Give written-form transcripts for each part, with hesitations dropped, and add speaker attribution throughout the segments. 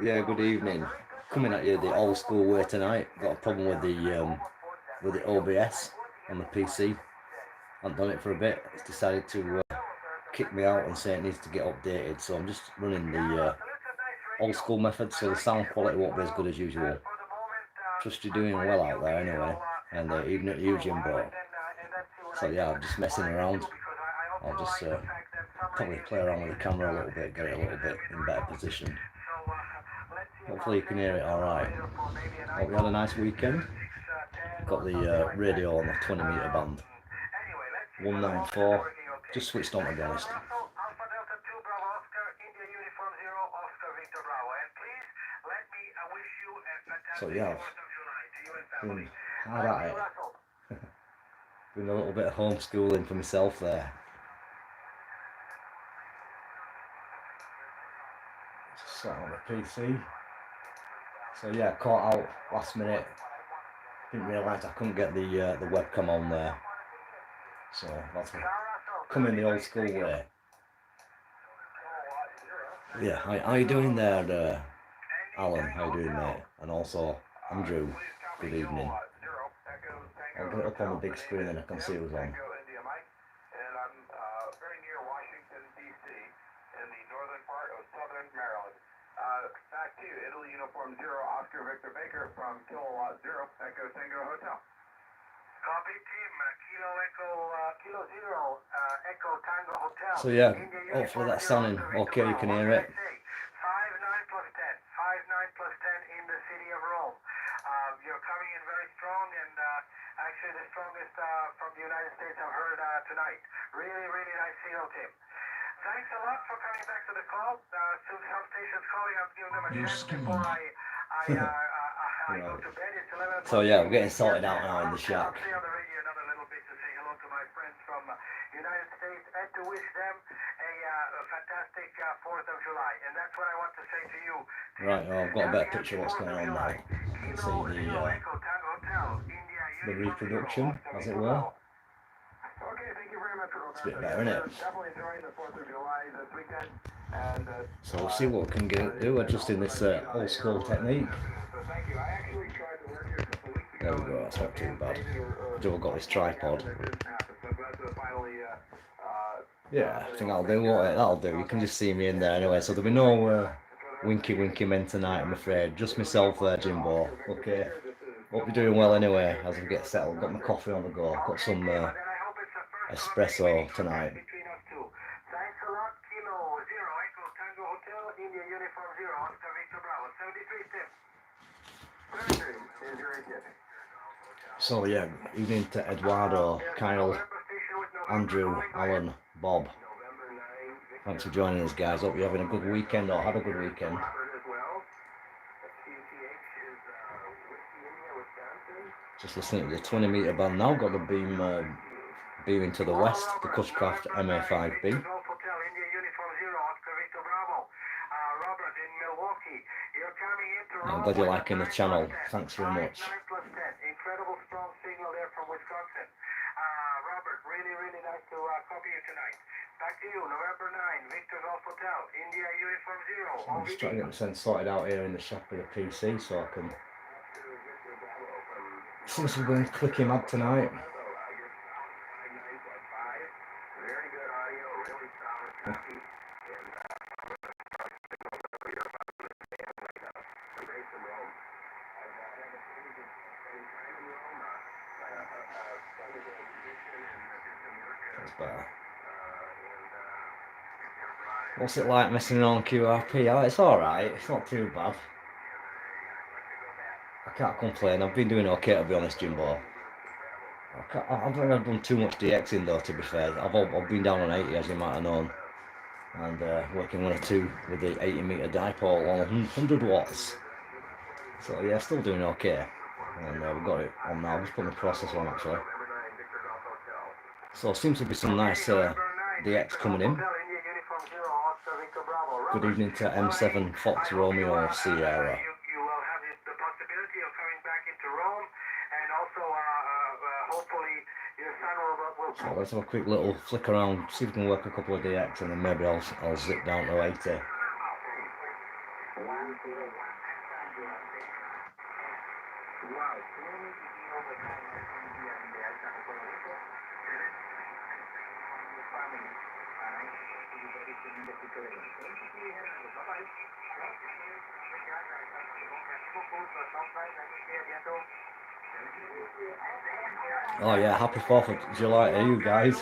Speaker 1: Yeah, good evening. Coming at you the old school way tonight. Got a problem with the OBS on the PC. Haven't done it for a bit. It's decided to kick me out and say it needs to get updated. So I'm just running the old school method. So the sound quality won't be as good as usual. Trust you're doing well out there anyway, and even at you, Jimbo. So yeah, I'm just messing around. I'll just probably play around with the camera a little bit, get it a little bit in better position. Hopefully you can hear it alright. Hope you had a nice weekend. Got the radio on the 20-meter band. 194. Just switched on, to be honest. So yeah, I've been hard at it. Been a little bit of homeschooling for myself there. Just sat on the PC. So yeah, caught out last minute. Didn't realise I couldn't get the webcam on there. So that's come in the old school way. Yeah, how you doing there, Alan? How you doing, mate? And also Andrew. Good evening. I'll get it up on the big screen and I can see who's on.
Speaker 2: Back to Italy Uniform 0, Oscar Victor Baker from Kilowatt 0, Echo Tango Hotel. Copy team, Kilo 0, Echo Tango Hotel.
Speaker 1: So yeah, hopefully that's sounding okay, you can hear it.
Speaker 2: 5-9 plus 10 in the city of Rome. You're coming in very strong and actually the strongest from the United States I've heard tonight. Really, really nice signal, team. Thanks a lot for coming back to the call. Since some stations calling, I'm giving them a chance before I go to bed. It's 11.
Speaker 1: So yeah, we're getting sorted out now in the shack.
Speaker 2: I'll stay on the radio another little bit to say hello to my friends from United States and to wish them a fantastic 4th of July. And that's what I want to say to you.
Speaker 1: Right, well, I've got a better picture of what's going on now. You can see the reproduction, as it were. It's a bit better, isn't it? So we'll see what we can do adjusting this old school technique. There we go, that's not too bad. Joe got this tripod. Yeah, I think that'll do, won't it? That'll do. You can just see me in there anyway, so there'll be no winky men tonight, I'm afraid. Just myself there, Jimbo. Okay. Hope you're doing well anyway, as we get settled. Got my coffee on the go. Got some espresso tonight. So yeah, evening to Eduardo, Kyle, Andrew, Alan, Bob. Thanks for joining us, guys. Hope you're having a good weekend or had a good weekend. Just listening to the 20-meter band now. Got the beaming to the west, the Cushcraft M0YKS. I'm glad you're liking the channel. Thanks very much.
Speaker 2: Incredible strong signal there from Wisconsin. Robert, really nice to copy you tonight. Back to you, November 9, Victor Golf Hotel, India Uniform 0.
Speaker 1: I'm just trying to get myself sorted out here in the shop with the PC so I can. Seems to be going clicky mad tonight. That's better. What's it like messing on QRP? Oh, it's alright, it's not too bad. I can't complain, I've been doing okay, to be honest, Jimbo. I don't think I've done too much dxing though, to be fair. I've been down on 80, as you might have known. And working 1 or 2 with the 80-meter dipole on 100 watts. So yeah, still doing okay. And we've got it on now, just putting the processor on actually. So seems to be some nice DX coming in. Good evening to M7 Fox Romeo Sierra. So let's have a quick little flick around, see if we can work a couple of DX and then maybe I'll zip down to 80. Oh yeah, happy 4th of July to you guys.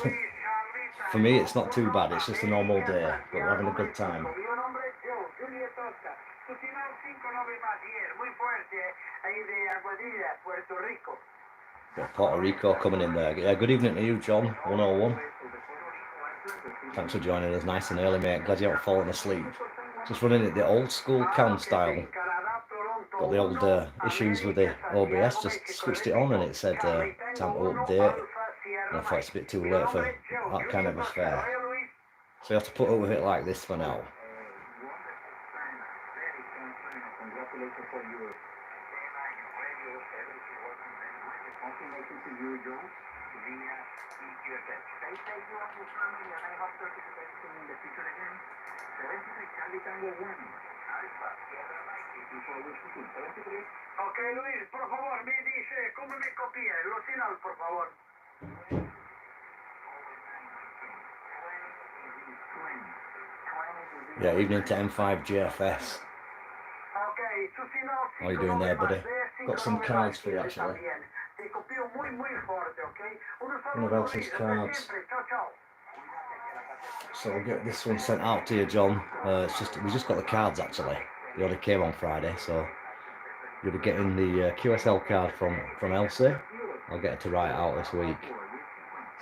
Speaker 1: For me, it's not too bad. It's just a normal day, but we're having a good time. Bit of Puerto Rico coming in there. Yeah, good evening to you, John, 101. Thanks for joining us nice and early, mate. Glad you haven't fallen asleep. Just running it the old school cam style. Got the old issues with the OBS, just switched it on and it said time to update. And I thought it's a bit too late for that kind of affair. So you have to put up with it like this for now.
Speaker 2: Ok, Luis, por favor, me dice, ¿cómo me copia? Lo final, por favor.
Speaker 1: Yeah, evening to M0YKS. How are you doing there, buddy? Got some cards for you, actually. One of else's cards. So I'll get this one sent out to you, John. We just got the cards, actually. They only came on Friday, so you'll be getting the QSL card from Elsie. I'll get her to write it out this week.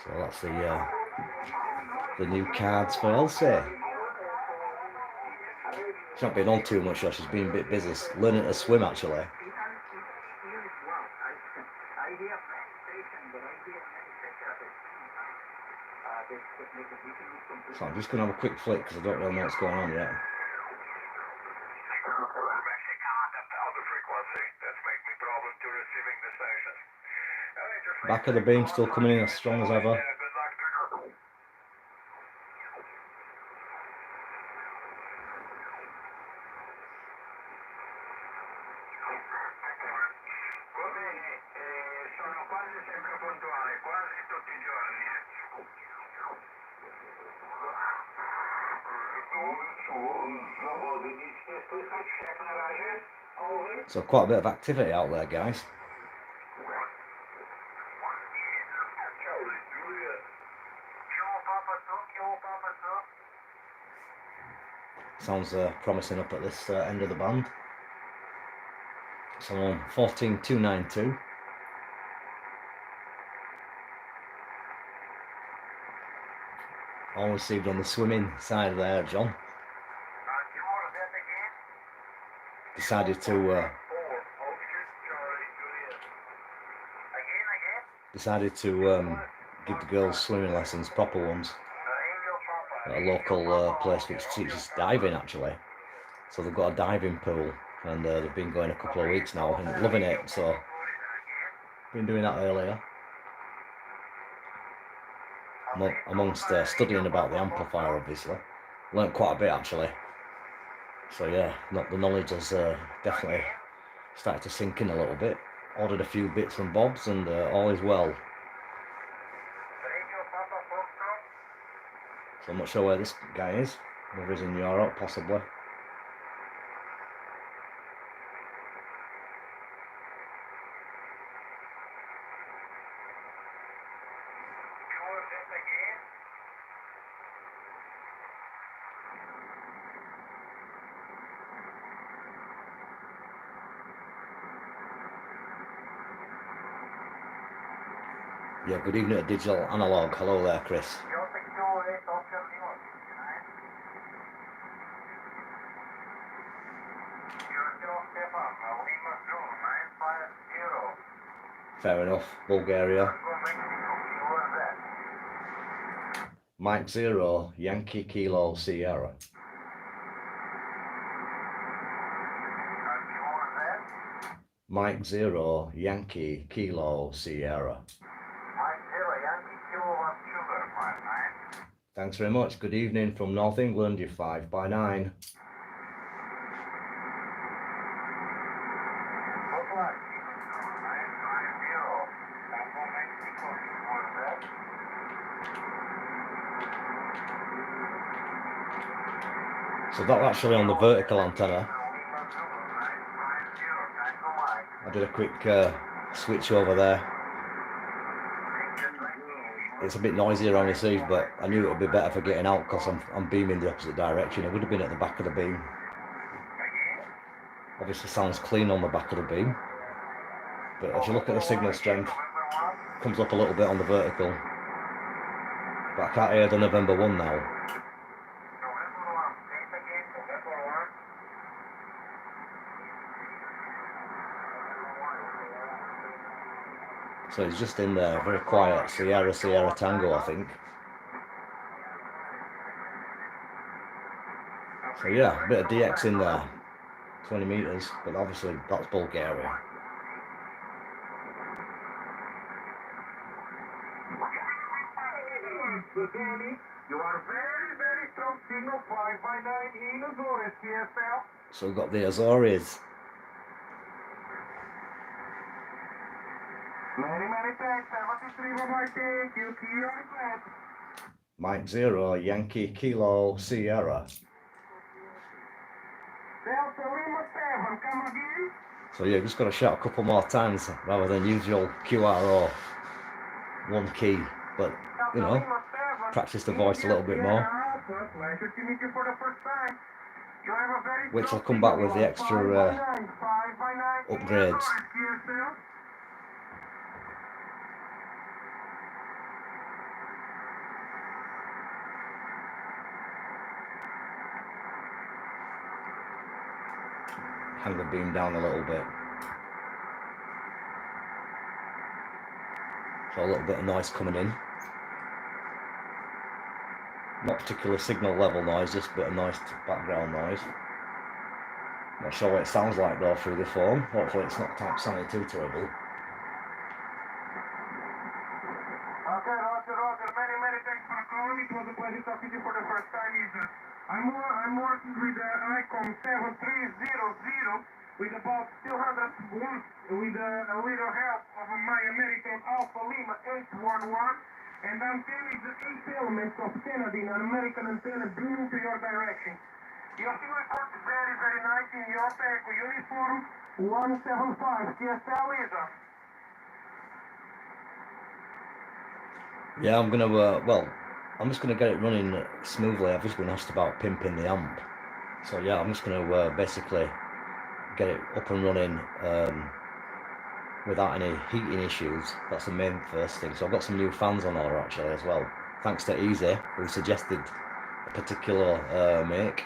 Speaker 1: So that's the new cards for Elsie. She's not been on too much, though. She's been a bit busy learning to swim, actually. So I'm just going to have a quick flick because I don't really know what's going on yet. Back of the beam still coming in as strong as ever. So quite a bit of activity out there, guys. Sounds promising up at this end of the band. So on 14292. All received on the swimming side there, John. Decided to give the girls swimming lessons, proper ones, at a local place which teaches diving, actually. So they've got a diving pool, and they've been going a couple of weeks now and loving it. So been doing that earlier, amongst studying about the amplifier. Obviously learned quite a bit, actually. So yeah, the knowledge has definitely started to sink in a little bit. Ordered a few bits and bobs, and all is well. So I'm not sure where this guy is. Whether he's in Europe, possibly. Yeah, good evening to Digital Analog. Hello there, Chris. Fair enough, Bulgaria. Mike 0, Yankee Kilo Sierra. Mike 0, Yankee Kilo Sierra. Thanks very much. Good evening from North England. You're 5x9. So that's actually on the vertical antenna. I did a quick switch over there. It's a bit noisy around this eave, but I knew it would be better for getting out because I'm beaming the opposite direction. It would have been at the back of the beam. Obviously sounds clean on the back of the beam, but if you look at the signal strength, it comes up a little bit on the vertical. But I can't hear the November 1 now. So it's just in there, very quiet, Sierra Tango, I think. So yeah, a bit of DX in there, 20 meters, but obviously that's Bulgaria.
Speaker 2: You are very strong signal 5x9 in Azores, TSL.
Speaker 1: So we've got the Azores.
Speaker 2: Many thanks, 73 bye-bye, thank you,
Speaker 1: Mike 0, Yankee Kilo Sierra.
Speaker 2: Delta Lima 7, come again?
Speaker 1: So yeah, just got to shout a couple more times rather than usual QRO, one key, but you know, practice the voice a little bit more. Which I'll come back with the extra upgrades. Hang the beam down a little bit. So a little bit of noise coming in. Not particular signal level noise, just a bit of nice background noise. Not sure what it sounds like though through the phone. Hopefully it's not sounding too terrible.
Speaker 2: Okay, Roger. Many thanks for calling. It was a pleasure talking to you for the first time. I'm working with Icon 7300 with about 200 watts with a little help of my American Alpha Lima 811. And antenna is the 8 elements of Canadian and American antenna beaming to your direction. Your signal report is very nice in your Echo uniform 175 TSL Lisa.
Speaker 1: Yeah, I'm gonna, I'm just gonna get it running smoothly. I've just been asked about pimping the amp. So yeah, I'm just gonna basically get it up and running without any heating issues. That's the main first thing. So I've got some new fans on order actually as well. Thanks to Easy, who suggested a particular make.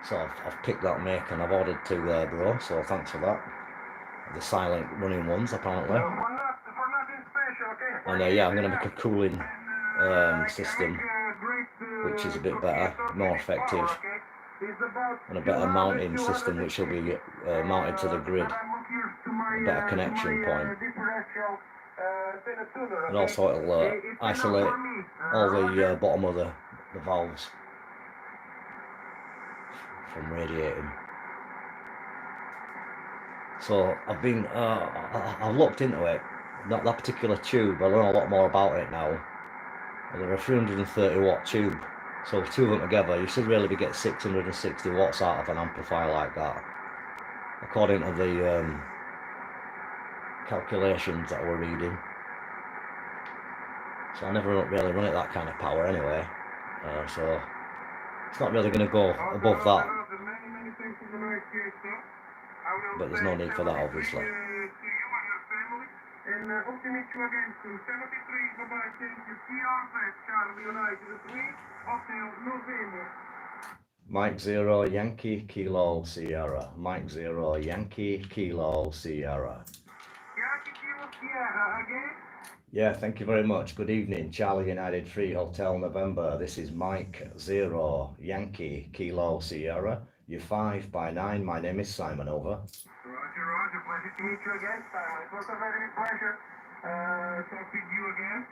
Speaker 1: So I've picked that make and I've ordered 2 there, bro. So thanks for that. The silent running ones apparently. And yeah, I'm going to make a cooling system, which is a bit better, more effective, and a better mounting system, which will be mounted to the grid, a better connection point. And also it'll isolate all the bottom of the valves from radiating. So I've looked into it. Not that particular tube, I know a lot more about it now. They're a 330 watt tube, so 2 of them together you should really be getting 660 watts out of an amplifier like that, according to the calculations that we're reading. So I never really run it that kind of power anyway, so it's not really going to go above that, but there's no need for that obviously.
Speaker 2: And hope to meet you again soon. 73, bye-bye, thank you. TRZ, Charlie United 3, Hotel November.
Speaker 1: Mike 0, Yankee Kilo Sierra. Mike 0, Yankee Kilo Sierra.
Speaker 2: Yankee Kilo Sierra again?
Speaker 1: Yeah, thank you very much. Good evening, Charlie United 3, Hotel November. This is Mike 0, Yankee Kilo Sierra. You're 5x9. My name is Simon, over.
Speaker 2: Roger. Pleasure to meet you again, Simon. It was a very big pleasure talking with you again.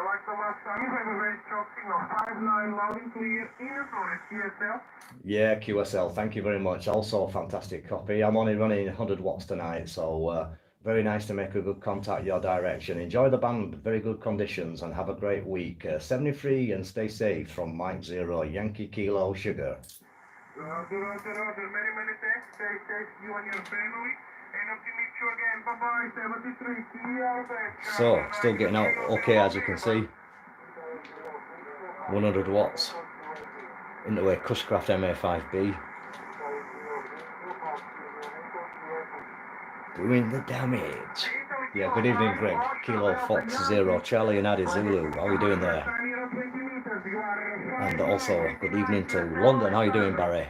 Speaker 2: Like the last time, you have a very strong signal. 5-9 loud and clear in your QSL.
Speaker 1: Yeah, QSL. Thank you very much. Also a fantastic copy. I'm only running 100 watts tonight, so very nice to make a good contact your direction. Enjoy the band, very good conditions, and have a great week. 73 and stay safe from Mike 0, Yankee Kilo Sugar.
Speaker 2: Roger. Many thanks. Stay safe, you and your family. And I'll meet you again. Bye-bye, 73. See you back.
Speaker 1: So, still getting out okay, as you can see. 100 watts into a Cushcraft MA5B. Doing the damage. Yeah, good evening, Greg. Kilo Fox Zero Charlie and Addy Zulu. How are you doing there? And also, good evening to London. How are you doing, Barry?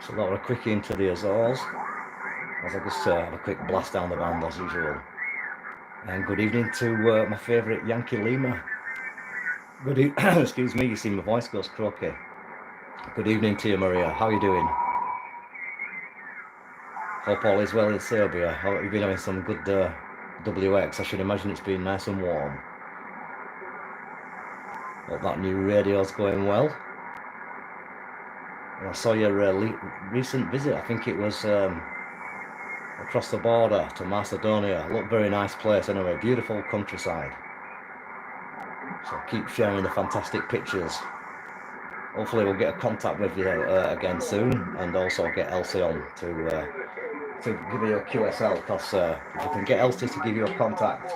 Speaker 1: So that was a quick into the Azores, as I just have a quick blast down the band as usual. And good evening to my favourite Yankee Lima. Excuse me, you see my voice goes croaky. Good evening to you, Maria. How are you doing? Hope all is well in Serbia. Hope you've been having some good WX. I should imagine it's been nice and warm. Hope that new radio's going well. And I saw your recent visit. I think it was across the border to Macedonia. Looked very nice place anyway. Beautiful countryside. So keep sharing the fantastic pictures. Hopefully we'll get a contact with you again soon, and also get Elsie on to give you a QSL, because if you can get Elsie to give you a contact,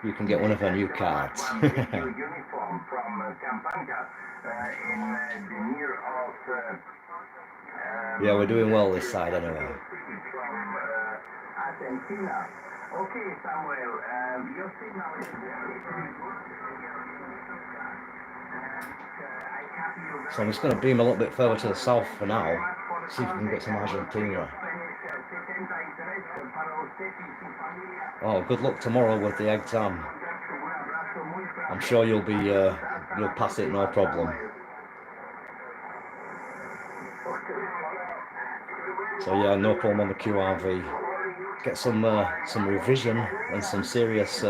Speaker 1: you can get one of her new cards. Yeah, we're doing well this side anyway.
Speaker 2: Okay, Samuel, your signal is
Speaker 1: So I'm just going to beam a little bit further to the south for now, see if we can get some Argentina. Oh, good luck tomorrow with the exam. I'm sure you'll pass it no problem. So yeah, no problem on the QRV. Get some revision and some serious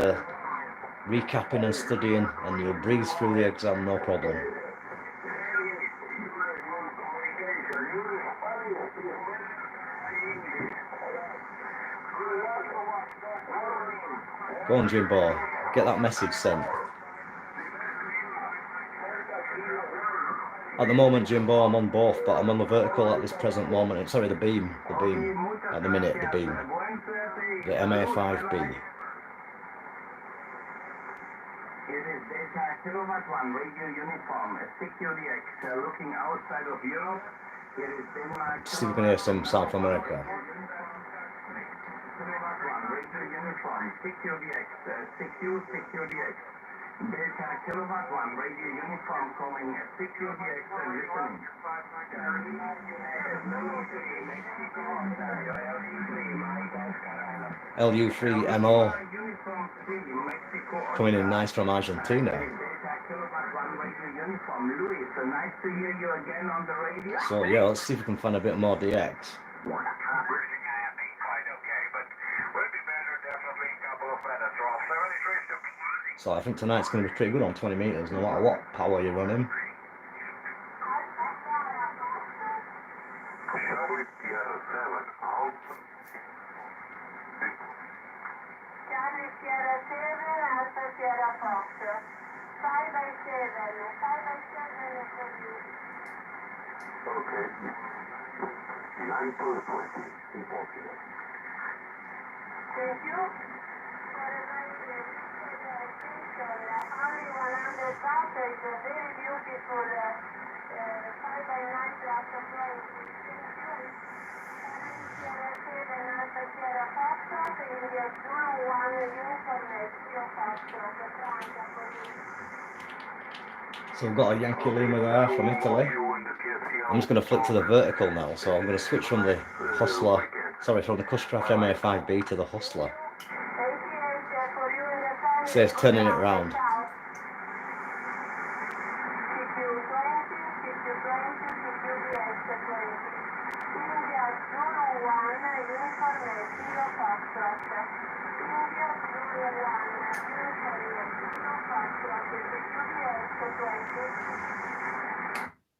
Speaker 1: recapping and studying, and you'll breeze through the exam no problem. Go on, Jimbo, get that message sent. At the moment, Jimbo, I'm on both, but I'm on the vertical at this present moment. Sorry, the beam, at the minute, the beam. The MA5B.
Speaker 2: It is Delta Kilowatt 1 radio uniform, CQDX, looking outside of Europe. Here is Denmark.
Speaker 1: See if we can hear some South America.
Speaker 2: Kilowatt 1 radio uniform, CQDX, CQDX. Delta Kilowatt 1 radio uniform calling CQDX and listening.
Speaker 1: LU3MO coming in nice from Argentina. So yeah, let's see if we can find a bit more DX. So I think tonight's going to be pretty good on 20 meters, no matter what power you're running.
Speaker 2: Okay. 9 plus 20. Thank you. Only 100 watts is a very beautiful 5x9 plus 20. Sierra Foxtrot, India Zulu 1 uniform Mexico Foxtrot.
Speaker 1: So we've got a Yankee Lima there from Italy. I'm just going to flip to the vertical now, so I'm going to switch from the Hustler, from the Cushcraft MA5B to the Hustler. It says turning it round.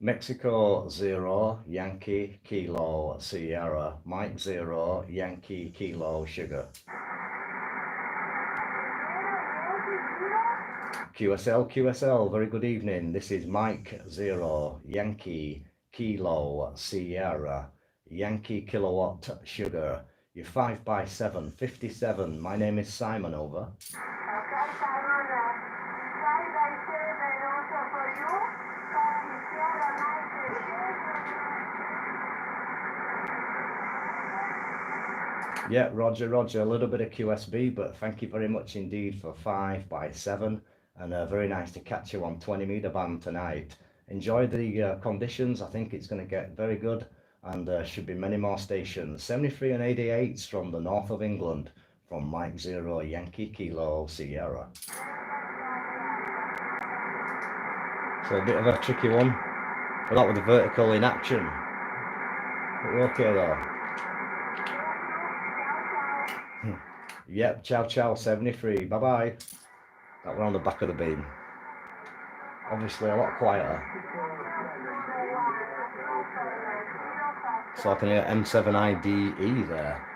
Speaker 1: Mexico 0, Yankee Kilo Sierra, Mike 0, Yankee Kilo Sugar. QSL, QSL, very good evening. This is Mike 0, Yankee, Kilo, Sierra, Yankee Kilowatt, Sugar. You're 5x7, 57. My name is Simon, over. Yeah, Roger, Roger, a little bit of QSB, but thank you very much indeed for 5x7, and very nice to catch you on 20-meter band tonight. Enjoy the conditions. I think it's going to get very good, and should be many more stations. 73 and 88s from the north of England, from Mike 0, Yankee Kilo, Sierra. So a bit of a tricky one, but that was the vertical in action. But we're okay though. Yep, ciao ciao 73, bye bye. That were on the back of the beam. Obviously a lot quieter. So I can hear M0YKS there.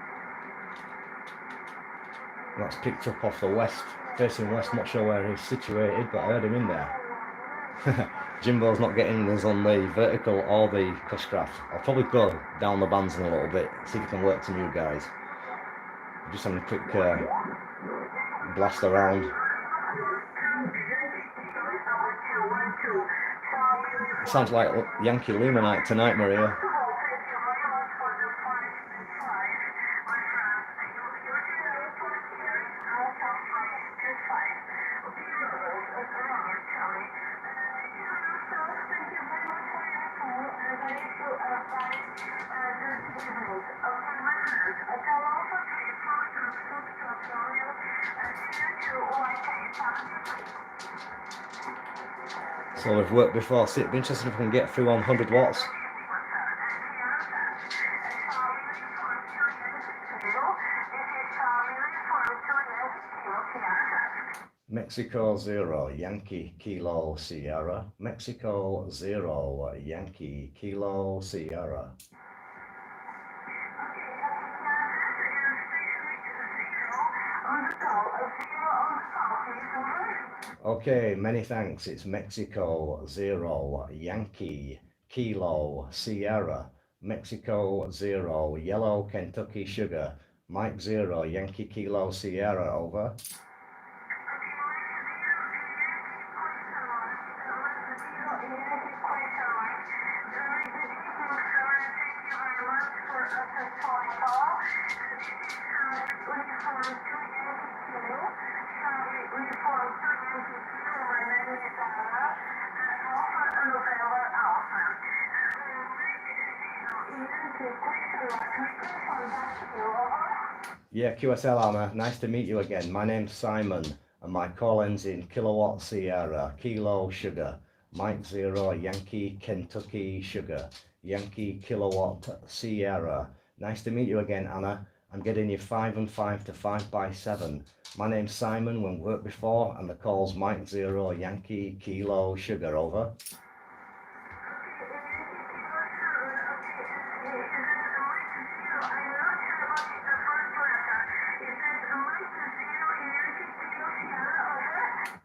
Speaker 1: That's picked up off the west, facing west, not sure where he's situated, but I heard him in there. Jimbo's not getting us on the vertical or the cushcraft. I'll probably go down the bands in a little bit, see if I can work some you guys. Just having a quick blast around. It sounds like Yankee Luminite tonight, Maria. So we've worked before, so it'd be interesting if we can get through on 100 watts. Mexico 0, Yankee Kilo Sierra. Mexico 0, Yankee Kilo Sierra. Okay, many thanks. It's Mexico 0, Yankee Kilo Sierra. Mexico 0, Yellow Kentucky Sugar. Mike 0, Yankee Kilo Sierra, over. Yeah, QSL Anna, nice to meet you again. My name's Simon, and my call ends in Kilowatt Sierra, Kilo Sugar. Mike 0, Yankee Kentucky Sugar. Yankee Kilowatt Sierra. Nice to meet you again, Anna. I'm getting you 5 and 5 to 5x7. My name's Simon, we've worked before, and the call's Mike 0, Yankee Kilo Sugar, over.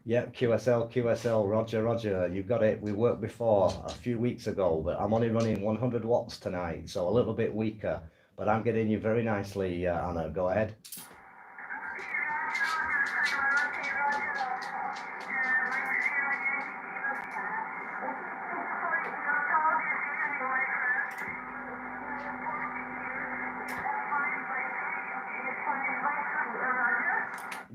Speaker 1: Yep, QSL, Roger, Roger, you got it. We worked before a few weeks ago, but I'm only running 100 watts tonight, so a little bit weaker. But I'm getting you very nicely, Anna. Go ahead.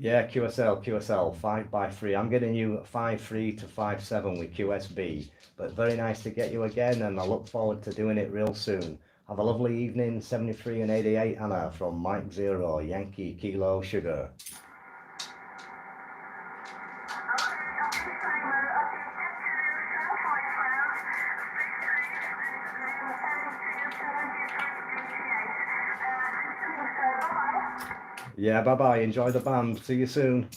Speaker 1: Yeah, QSL, 5x3. I'm getting you 5.3 to 5.7 with QSB, but very nice to get you again, and I look forward to doing it real soon. Have a lovely evening. 73 and 88, Anna, from Mike 0, Yankee Kilo Sugar. Yeah, bye-bye. Enjoy the band. See you soon.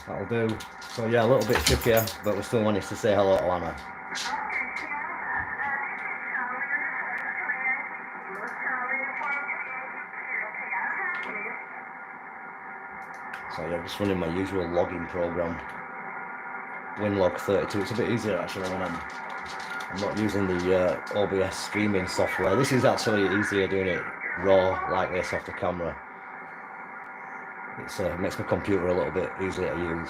Speaker 1: That'll do. So yeah, a little bit trickier, but we still wanted to say hello to Anna. So yeah, I'm just running my usual logging program, WinLog 32. It's a bit easier actually when I'm not using the OBS streaming software. This is actually easier doing it raw like this off the camera. It makes my computer a little bit easier to use.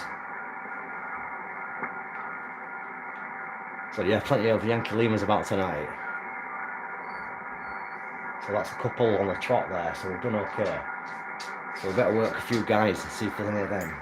Speaker 1: So yeah, plenty of Yankee Lemurs about tonight. So that's a couple on the trot there, so we've done okay. So we better work a few guys and see if there's any of them.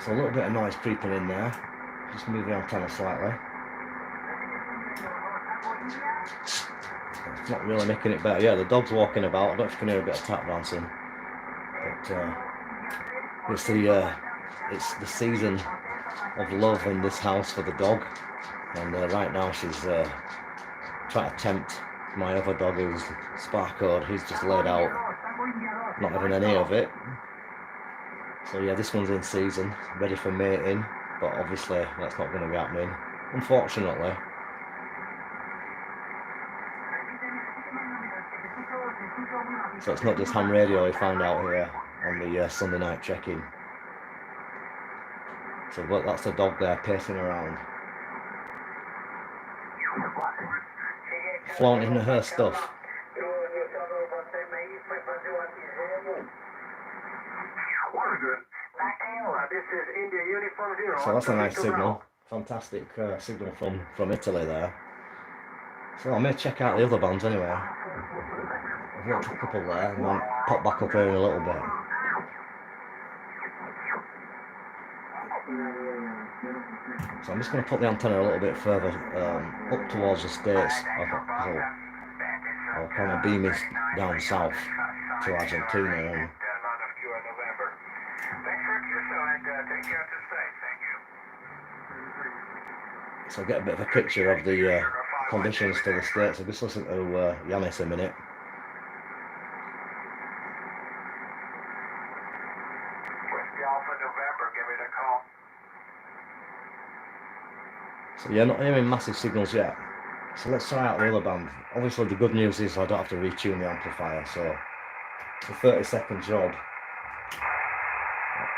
Speaker 1: So a little bit of noise creeping in there. Just move the antenna slightly. It's not really making it better. Yeah, the dog's walking about. I don't know if you can hear a bit of tap dancing. But it's the season of love in this house for the dog. And right now she's trying to tempt my other dog, who's Sparkode. He's just laid out, not having any of it. So yeah, this one's in season, ready for mating, but obviously that's not going to be happening, unfortunately. So it's not just ham radio we found out here on the Sunday night check-in. So look, that's the dog there pacing around, flaunting her stuff. So that's a nice signal, fantastic signal from Italy there. So I may check out the other bands anyway. I've watched a couple there and then pop back up here in a little bit. So I'm just going to put the antenna a little bit further up towards the States. I'll kind of beam it down south to Argentina. And so I'll get a bit of a picture of the conditions to the States. So just listen to Yanis a minute. So yeah, not hearing massive signals yet. So let's try out the other band. Obviously the good news is I don't have to retune the amplifier, so it's a 30-second job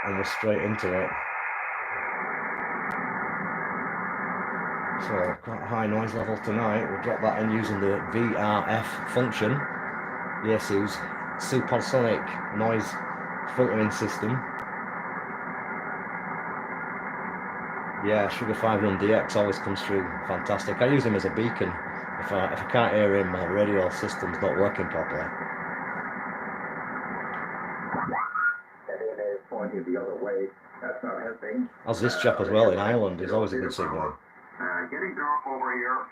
Speaker 1: and we're straight into it. So quite a high noise level tonight. We'll drop that in using the VRF function, Yaesu's supersonic noise filtering system. Yeah, Sugar 500 DX always comes through fantastic. I use him as a beacon. If I can't hear him, my radio system's not working properly. As this chap as well in Ireland is always a good signal.
Speaker 2: Getting dark over here,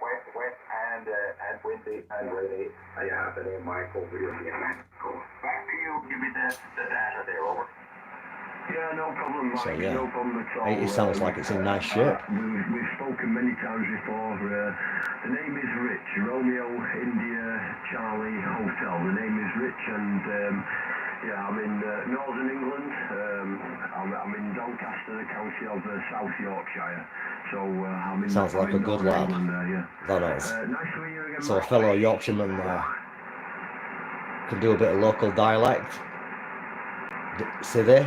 Speaker 2: wet and windy and rainy. I have the name Michael over here. Back to you. Give me the data there, over. Yeah, no problem, Mike.
Speaker 1: So yeah,
Speaker 2: No problem at all.
Speaker 1: 80 sounds like it's in nice shape.
Speaker 2: We've spoken many times before. The name is Rich. Romeo, India, Charlie, Hotel. The name is Rich, and yeah, I'm in northern England. I'm in Doncaster, the county of South Yorkshire. So I'm in.
Speaker 1: Sounds like a good lad.
Speaker 2: Yeah.
Speaker 1: That is.
Speaker 2: Nice to meet you again,
Speaker 1: So a fellow Yorkshireman can do a bit of local dialect. City.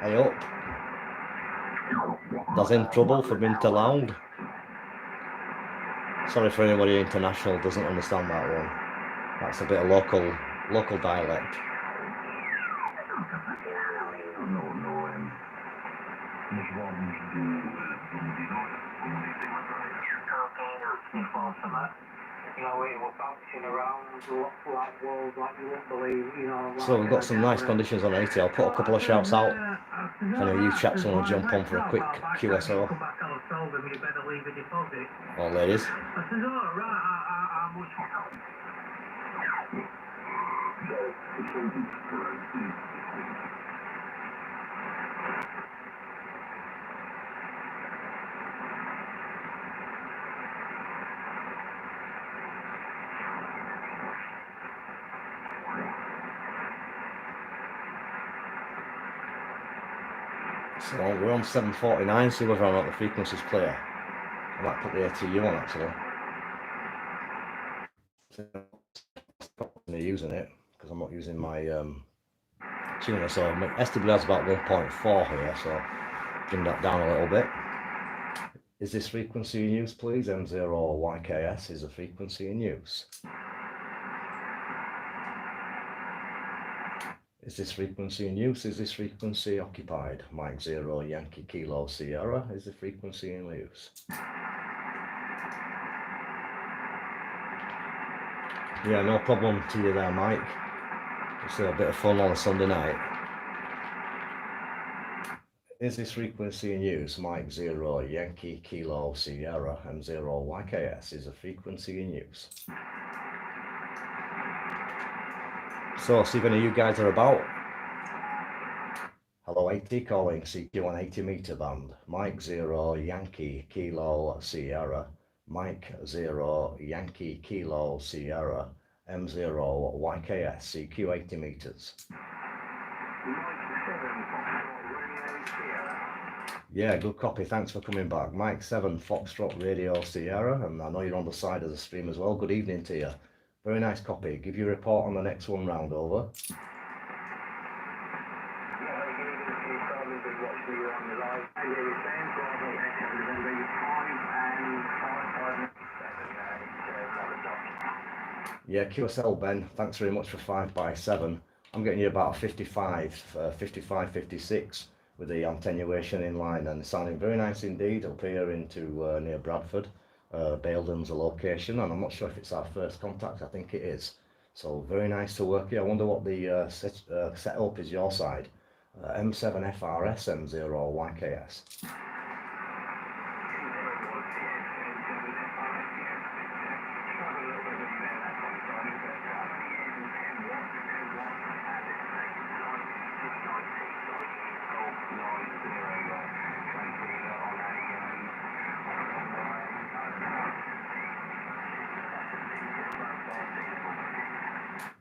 Speaker 1: Hey up. That's in trouble for being too loud. Sorry for anybody international doesn't understand that one. That's a bit of local dialect. So we've got some nice conditions on 80. I'll put a couple of shouts out. If any of you chaps want to jump on for a quick QSO. Or ladies. So we're on 749, see whether or not the frequency's clear. I might put the ATU on actually. I'm using it because I'm not using my tuner. So my SW has about 1.4 here, so bring that down a little bit. Is this frequency in use, please? M0YKS is a frequency in use. Is this frequency in use? Is this frequency occupied? Mike 0 Yankee Kilo Sierra is the frequency in use. Yeah, no problem to you there, Mike. It's a bit of fun on a Sunday night. Is this frequency in use? Mike 0 Yankee Kilo Sierra M0YKS is a frequency in use. So, see if any of you guys are about. Hello 80 calling CQ on 80 meter band. Mike 0 Yankee Kilo Sierra. Mike 0 Yankee Kilo Sierra M0YKS CQ 80 meters. Yeah, good copy. Thanks for coming back. Mike 7 Foxtrot Radio Sierra, and I know you're on the side of the stream as well. Good evening to you. Very nice copy. Give you a report on the next one round, over. Yeah, QSL Ben, thanks very much for 5x7. I'm getting you about 55, 56 with the attenuation in line, and it's sounding very nice indeed up here into near Bradford. Baildon's a location, and I'm not sure if it's our first contact. I think it is. So very nice to work here. I wonder what the setup is your side. M7FRS M0YKS.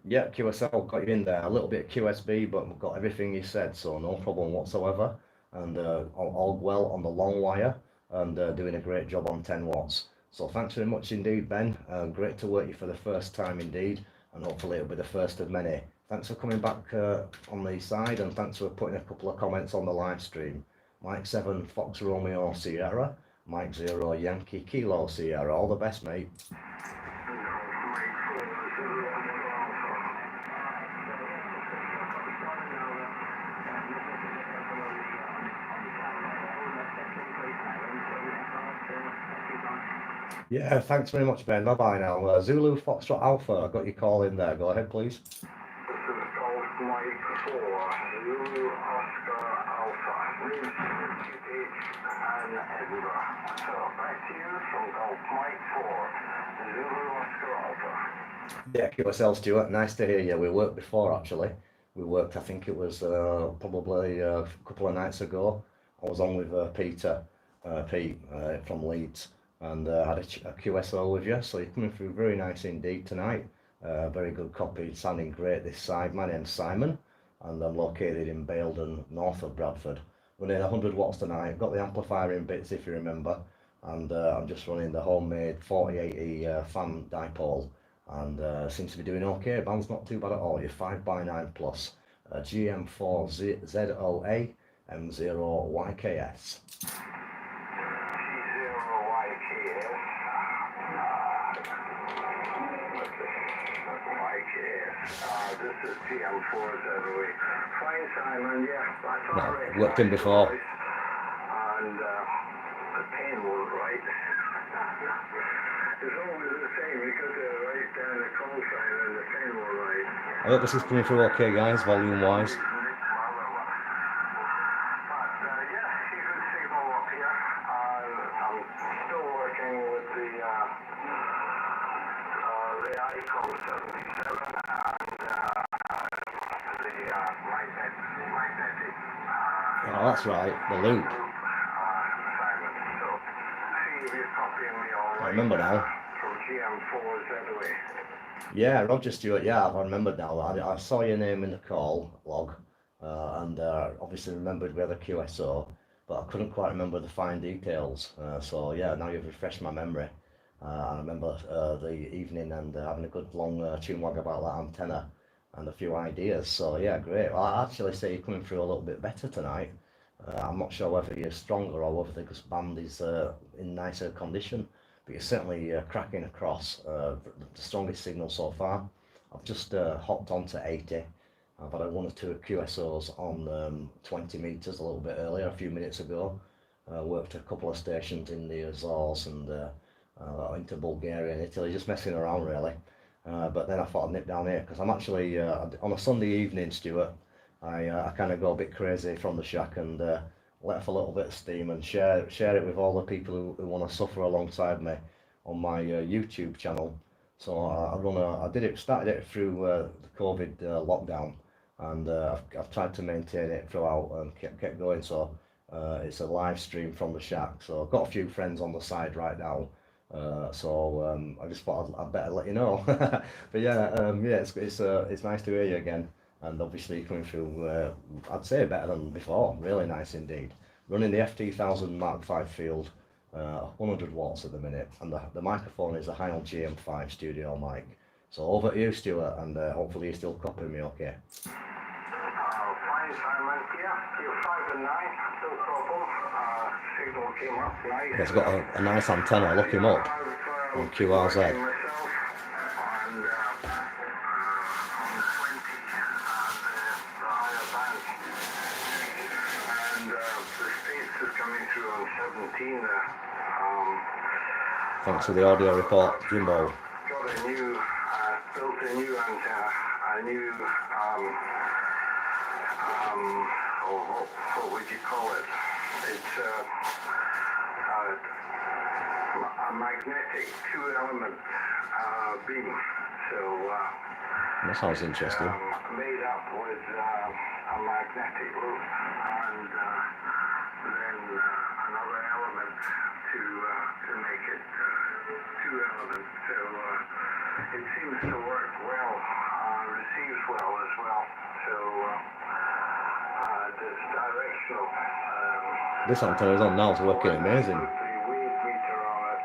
Speaker 1: Yeah, QSL got you in there. A little bit of QSB, but we've got everything you said, so no problem whatsoever. And all well on the long wire, and doing a great job on 10 watts. So thanks very much indeed, Ben. Great to work you for the first time indeed, and hopefully it'll be the first of many. Thanks for coming back on the side, and thanks for putting a couple of comments on the live stream. Mike 7 Fox Romeo Sierra, Mike 0 Yankee Kilo Sierra. All the best, mate. Yeah, thanks very much, Ben. Bye-bye now. Zulu Foxtrot Alpha, I got your call in there. Go ahead, please.
Speaker 2: This is Golf Mike 4, Zulu Oscar Alpha, Ridge, and Edinburgh. So, back to you from Golf Mike 4, Zulu Oscar Alpha.
Speaker 1: Yeah, QSL Stuart, nice to hear you. We worked before, actually. We worked, I think it was probably a couple of nights ago. I was on with Pete from Leeds. And had a QSO with you, so you're coming through very nice indeed tonight. Very good copy, sounding great this side. My name's Simon, and I'm located in Baildon, north of Bradford. Running 100 watts tonight. Got the amplifier in bits, if you remember, and I'm just running the homemade 4080 fan dipole, and seems to be doing okay. Band's not too bad at all. You're 5x9 plus. GM4ZOA M0YKS.
Speaker 2: This is GM4ZOA. Fine, Simon, yeah, that's all right.
Speaker 1: Worked in before.
Speaker 2: And the pen wasn't right. It's always the same. We got to write down the call sign and the pen wasn't right.
Speaker 1: I hope this is coming through okay, guys, volume-wise. Oh, that's right, the loop. I remember now. Yeah, Roger Stewart, yeah, I remembered now. I saw your name in the call log, and obviously remembered we had a QSO. but I couldn't quite remember the fine details. So yeah, now you've refreshed my memory. I remember the evening and having a good long tune wag about that antenna and a few ideas. So yeah, great. Well, I actually say you're coming through a little bit better tonight. I'm not sure whether you're stronger or whether the band is in nicer condition, but you're certainly cracking across. The strongest signal so far. I've just hopped onto 80. I've had one or two QSOs on 20 meters a little bit earlier, a few minutes ago. Worked a couple of stations in the Azores and into Bulgaria and Italy, just messing around really. But then I thought I'd nip down here because I'm actually on a Sunday evening, Stuart. I kind of go a bit crazy from the shack and let off a little bit of steam and share it with all the people who want to suffer alongside me on my YouTube channel. So started it through the COVID lockdown, and I've tried to maintain it throughout and kept going. So it's a live stream from the shack. So I've got a few friends on the side right now. I just thought I'd better let you know. But yeah, it's nice to hear you again, and obviously coming through, I'd say better than before. Really nice indeed. Running the FT1000 Mark V field, 100 watts at the minute, and the microphone is a Heil GM5 studio mic. So over to you, Stuart, and hopefully you're still copying me okay.
Speaker 2: Fine, Simon. Yeah, you're 5 and 9, no problem. Signal came up nice.
Speaker 1: It's got a nice antenna. Look him up on QRZ.
Speaker 2: Myself, and on 20, the higher band. And the States is coming through on 17 there.
Speaker 1: Thanks for the audio report, Jimbo.
Speaker 2: Got a new, built a new antenna, a new, what would you call it? It's a magnetic two-element beam. So
Speaker 1: That sounds interesting.
Speaker 2: made up with a magnetic loop and then another element to make it two elements. So it seems to work well, receives well as well. So it's directional.
Speaker 1: This antenna is on now, it's working amazing.
Speaker 2: The wave meter on it,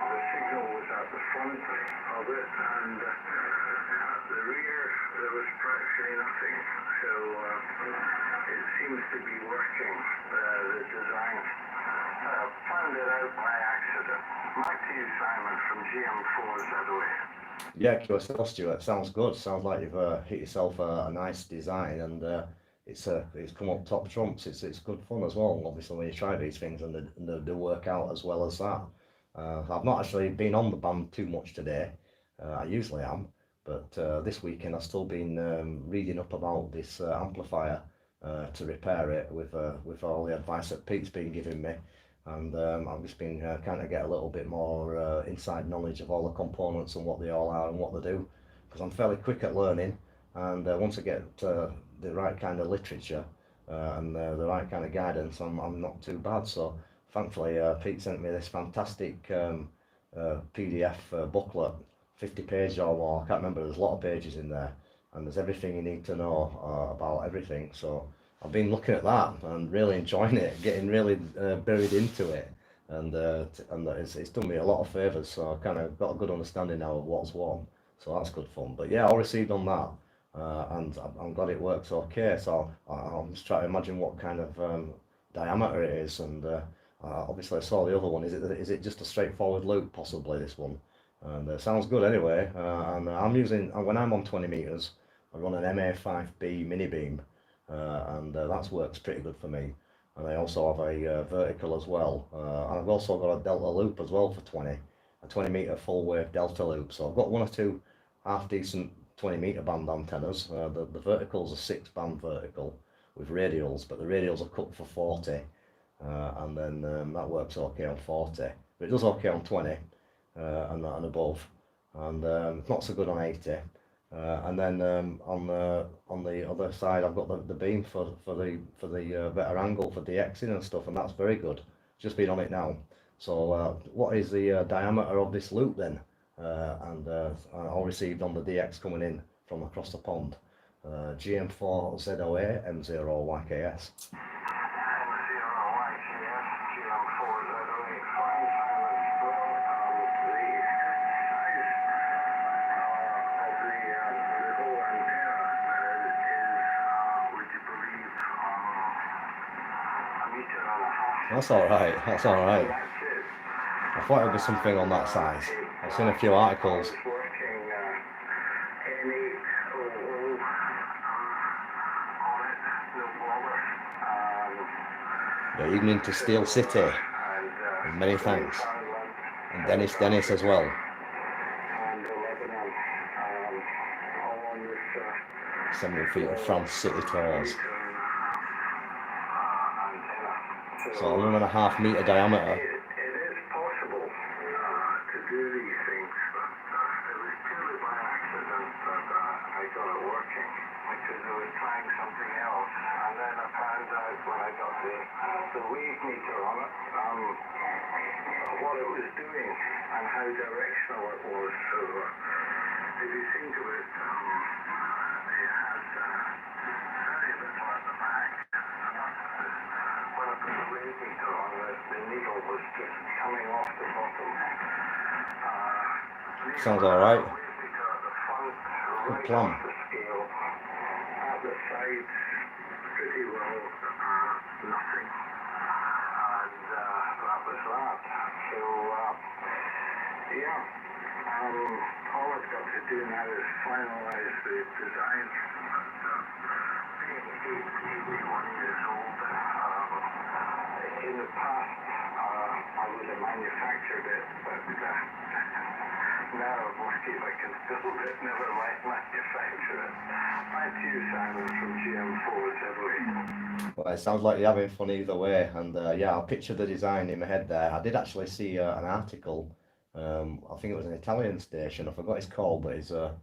Speaker 2: the signal was at the front of it, and at the rear there was practically nothing. So it seems to be working, the design. Found it out by accident. Back to you, Simon, from GM4ZOA.
Speaker 1: Yeah, QSL, Stuart, sounds good. Sounds like you've hit yourself a nice design, and it's come up top trumps. It's good fun as well, obviously, when you try these things and they work out as well as that. I've not actually been on the band too much today. I usually am, but this weekend I've still been reading up about this amplifier to repair it with all the advice that Pete's been giving me. And I've just been kind of get a little bit more inside knowledge of all the components and what they all are and what they do, because I'm fairly quick at learning, and once I get the right kind of literature and the right kind of guidance, I'm not too bad. So thankfully Pete sent me this fantastic PDF booklet, 50 pages or more. I can't remember, there's a lot of pages in there, and there's everything you need to know about everything. So I've been looking at that and really enjoying it, getting really buried into it, and it's done me a lot of favours. So I kind of got a good understanding now of what's what. So that's good fun. But yeah, all received on that, and I'm glad it works okay. So I'm just trying to imagine what kind of diameter it is, and obviously I saw the other one. Is it just a straightforward loop? Possibly this one, and it sounds good anyway. And I'm using, when I'm on 20 meters, I run an MA5B mini beam. And that works pretty good for me, and I also have a vertical as well, and I've also got a delta loop as well for 20, a 20 meter full wave delta loop. So I've got one or two half decent 20 meter band antennas. The vertical's a 6-band vertical with radials, but the radials are cut for 40, and then that works okay on 40, but it does okay on 20 and above, and not so good on 80. And then on the other side, I've got the beam for the better angle for dxing and stuff, and that's very good. Just been on it now. So what is the diameter of this loop then? And all received on the DX coming in from across the pond. GM4ZOA M0YKS. That's alright, that's alright.
Speaker 2: That's it.
Speaker 1: I thought it would be something on that size. I've seen a few articles.
Speaker 2: I was working N800 on it, no bother.
Speaker 1: Yeah, evening to Steel City. And many thanks. And Dennis as well.
Speaker 2: And Lebanon, all on this
Speaker 1: 70 feet of France City tours. So 1.5 metre diameter.
Speaker 2: It is possible to do these things, but it was purely by accident that I got it working, because I was trying something else, and then I found out when I got the wave meter on it, what it was doing and how directional it was. So if you think of it, it has very little at the back. When I put the wave meter on, the needle was just coming off the bottom.
Speaker 1: Sounds alright.
Speaker 2: Wave meter at the front,
Speaker 1: Good
Speaker 2: right
Speaker 1: plan.
Speaker 2: off the scale. At the sides, pretty well nothing. And that was that. So, yeah. All I've got to do now is finalize the design. Being 81 years old, in the past, I would have manufactured it, but now I'm lucky if I can build it, never mind manufacture it. Thank you, Simon, from GM4 Heavyweight.
Speaker 1: Well, it sounds like you're having fun either way. And yeah, I'll picture the design in my head there. I did actually see an article. I think it was an Italian station. I forgot his call, but he's a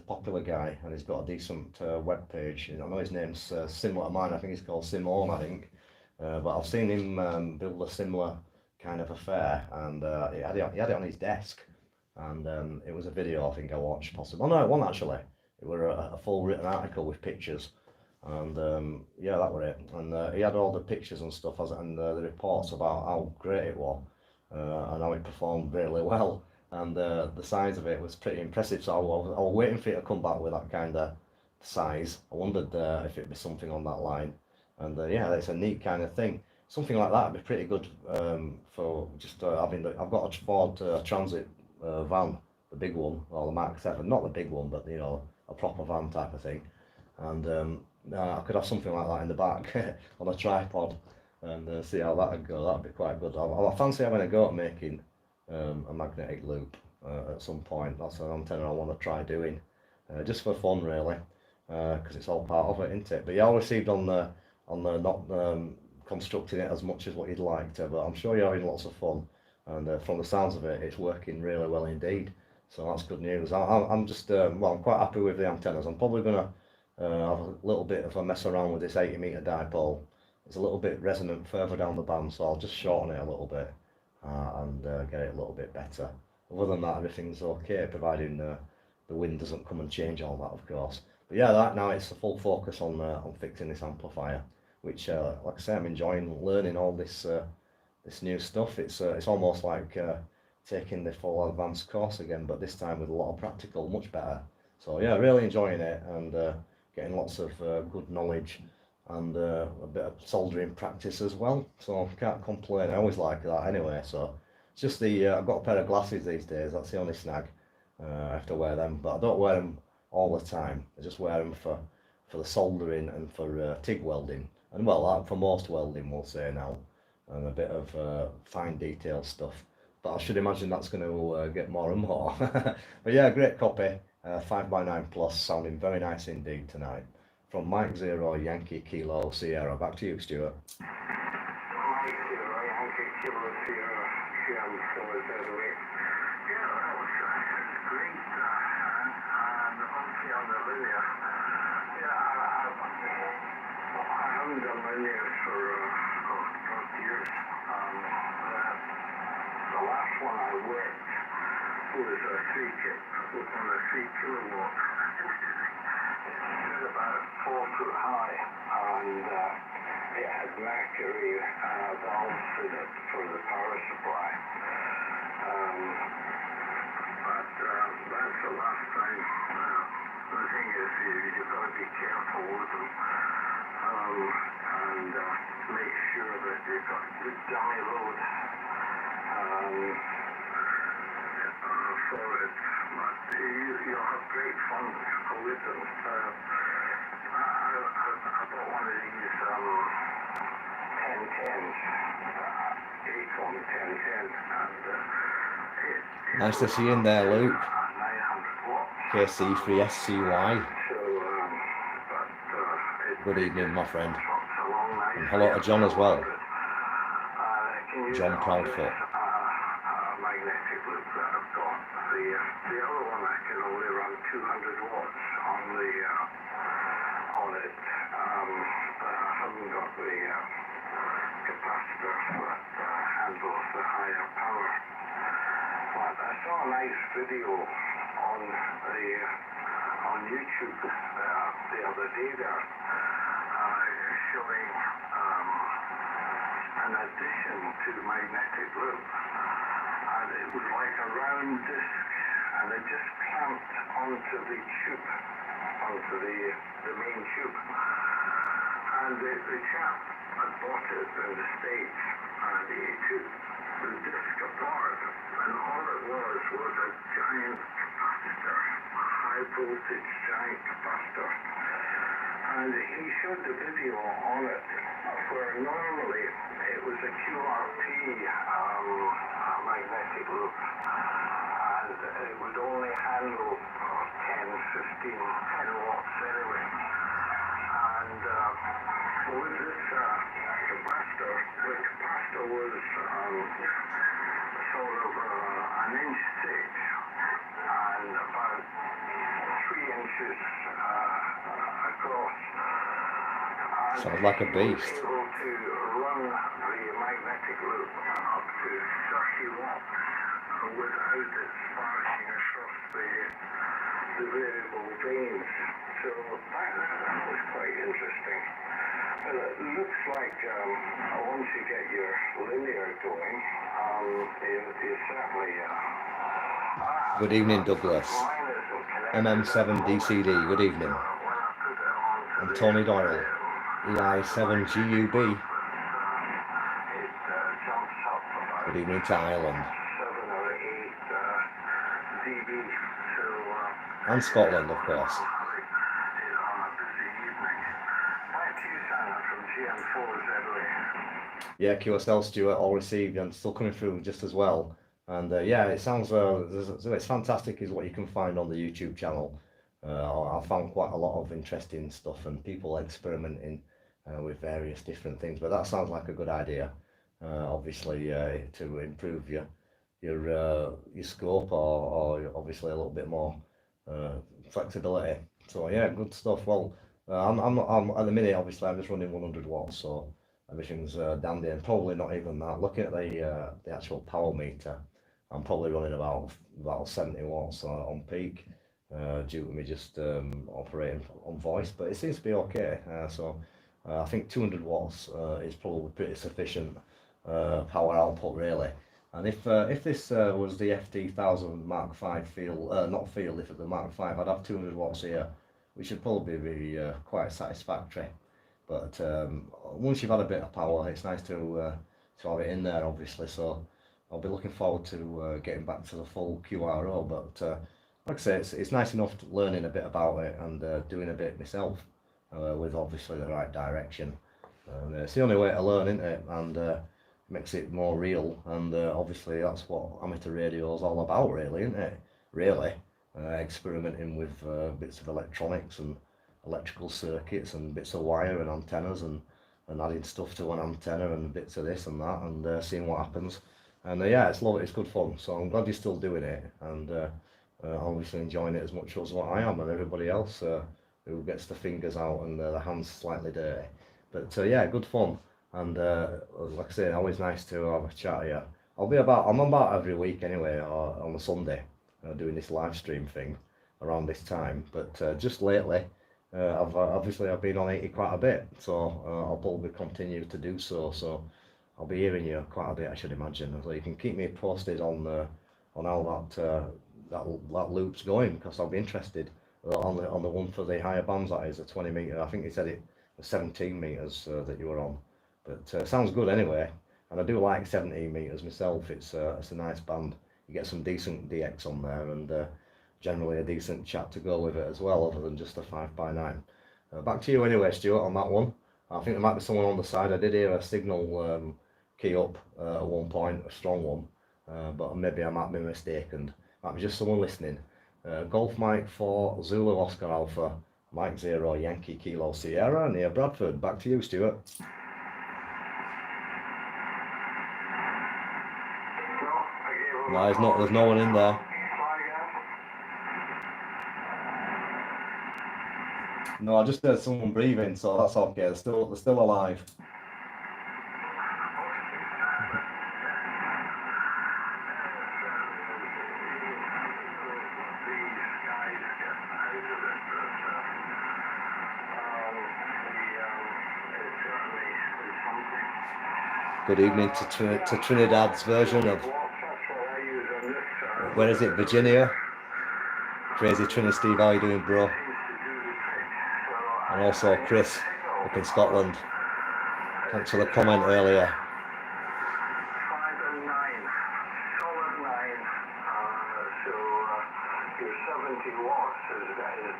Speaker 1: popular guy and he's got a decent web page. I know his name's similar to mine. I think he's called Simone, I think. But I've seen him build a similar kind of affair, and he had it on his desk. And it was a video I think I watched, possibly. Oh no, it wasn't actually. It was a full written article with pictures. And yeah, that was it. And he had all the pictures and stuff and the reports about how great it was and how it performed really well. And the size of it was pretty impressive. So I was waiting for it to come back with that kind of size. I wondered if it'd be something on that line. And yeah, it's a neat kind of thing. Something like that would be pretty good for just having. I've got a Ford Transit van, the big one, or the Mark 7, not the big one, but you know, a proper van type of thing. And I could have something like that in the back on a tripod and see how that would go. That'd be quite good. I fancy having a go at making a magnetic loop at some point. That's an antenna I want to try doing, just for fun really, because it's all part of it, isn't it? But yeah, I received on the not constructing it as much as what you'd like to, but I'm sure you're having lots of fun, and from the sounds of it, it's working really well indeed. So that's good news. I'm just well, I'm quite happy with the antennas. I'm probably gonna have a little bit of a mess around with this 80 metre dipole. It's a little bit resonant further down the band, so I'll just shorten it a little bit and get it a little bit better. Other than that, everything's okay, providing the wind doesn't come and change all that, of course. But yeah, that now it's a full focus on fixing this amplifier, which, like I say, I'm enjoying learning all this this new stuff. It's almost like taking the full advanced course again, but this time with a lot of practical, much better. So yeah, really enjoying it and getting lots of good knowledge and a bit of soldering practice as well. So can't complain. I always like that anyway. So it's just I've got a pair of glasses these days. That's the only snag. I have to wear them, but I don't wear them all the time. I just wear them for the soldering and for TIG welding, and well, for most welding we'll say now, and a bit of fine detail stuff. But I should imagine that's going to get more and more. But yeah, great copy, 5x9 plus, sounding very nice indeed tonight. From Mike 0 Yankee Kilo Sierra. Back to you, Stuart.
Speaker 2: Mike 0 Yankee Kilo Sierra, GM4 Heavyweight. Yeah, that was great. And obviously on the linear, yeah, I haven't done linears for years. The last one I worked was a 3-kit on a 3 kilowatt. It was about 4 foot high, and it had mercury valves in it for the power supply. But that's the last time. The thing is, you've got to be careful with them. And make sure that you've got good dummy load for it. But you'll have great fun with them. I bought one of these 1010s, Acom 1010s, and
Speaker 1: Nice to see you in there, Luke.
Speaker 2: 900 watts.
Speaker 1: KC3SCY. Good evening, my friend. And hello to John as well. John Proudfoot.
Speaker 2: Magnetic loop that I've got. The other one I can only run 200 watts on it. But I haven't got the capacitor that handles the higher power. But I saw a nice video on YouTube the other day there, showing an addition to magnetic loop, and it was like a round disc, and it just clamped onto the tube, onto the main tube, and the chap had bought it in the States, and he took the disc apart, and all it was a giant capacitor, a high voltage giant capacitor. And he showed the video on it, where normally it was a QRP magnetic loop, and it would only handle 10, 15, 10 watts anyway. And with this capacitor, the capacitor was sort of an inch thick and about 3 inches across.
Speaker 1: Sounds like a beast.
Speaker 2: Able to run the magnetic loop up to 30 watts without it sparking across the variable veins. So that was quite interesting. But it looks like once you get your linear going, you certainly...
Speaker 1: Good evening, Douglas. MM7DCD, good evening. And Tony Doyle, EI7GUB. Good evening to Ireland.
Speaker 2: 7 or 8 dB. So,
Speaker 1: And Scotland, of course. Yeah, QSL Stuart, all received and still coming through just as well. And yeah, it sounds, it's fantastic is what you can find on the YouTube channel. I found quite a lot of interesting stuff and people experimenting with various different things, but that sounds like a good idea. Obviously, to improve your scope or obviously a little bit more flexibility. So yeah, good stuff. Well, I'm at the minute, obviously I'm just running 100 watts, so everything's dandy, and probably not even that. Looking at the actual power meter, I'm probably running about 70 watts on peak, due to me just operating on voice, but it seems to be okay. So I think 200 watts is probably pretty sufficient power output really. And if this was the FT1000 Mark V field, not field, if it was the Mark V, I'd have 200 watts here, which should probably be quite satisfactory. But once you've had a bit of power, it's nice to have it in there, obviously. So I'll be looking forward to getting back to the full QRO. But like I say, it's nice enough learning a bit about it and doing a bit myself with obviously the right direction. And it's the only way to learn, isn't it? And makes it more real. And obviously that's what amateur radio is all about, really, isn't it? Really, experimenting with bits of electronics and electrical circuits and bits of wire and antennas and adding stuff to an antenna and bits of this and that and seeing what happens. And yeah, it's good fun. So I'm glad you're still doing it, and obviously enjoying it as much as what I am and everybody else who gets the fingers out and the hands slightly dirty. But yeah, good fun. And like I say, always nice to have a chat here. I'm about every week anyway, or on a Sunday, doing this live stream thing around this time. But just lately, I've been on 80 quite a bit, so I'll probably continue to do so. So I'll be hearing you quite a bit, I should imagine. So you can keep me posted on how that loop's going, because I'll be interested on the one for the higher bands. That is a 20 meter. I think he said it was 17 meters that you were on. But sounds good anyway, and I do like 17 meters myself. It's a nice band. You get some decent DX on there, and generally a decent chat to go with it as well, other than just a 5x9. Back to you anyway, Stuart, on that one. I think there might be someone on the side. I did hear a signal key up at one point, a strong one, but maybe I might be mistaken. Might be just someone listening. Golf Mike 4 Zulu Oscar Alpha, Mike 0 Yankee Kilo Sierra near Bradford. Back to you, Stuart. No, there's no one in there. No, I just heard someone breathing, so that's okay. They're still alive. Good evening to Trinidad's version of, where is it, Virginia? Crazy Trini Steve, how you doing, bro? And also Chris up in Scotland. Thanks for the comment earlier.
Speaker 2: 5 and 9, solid 9. So your 70 watts is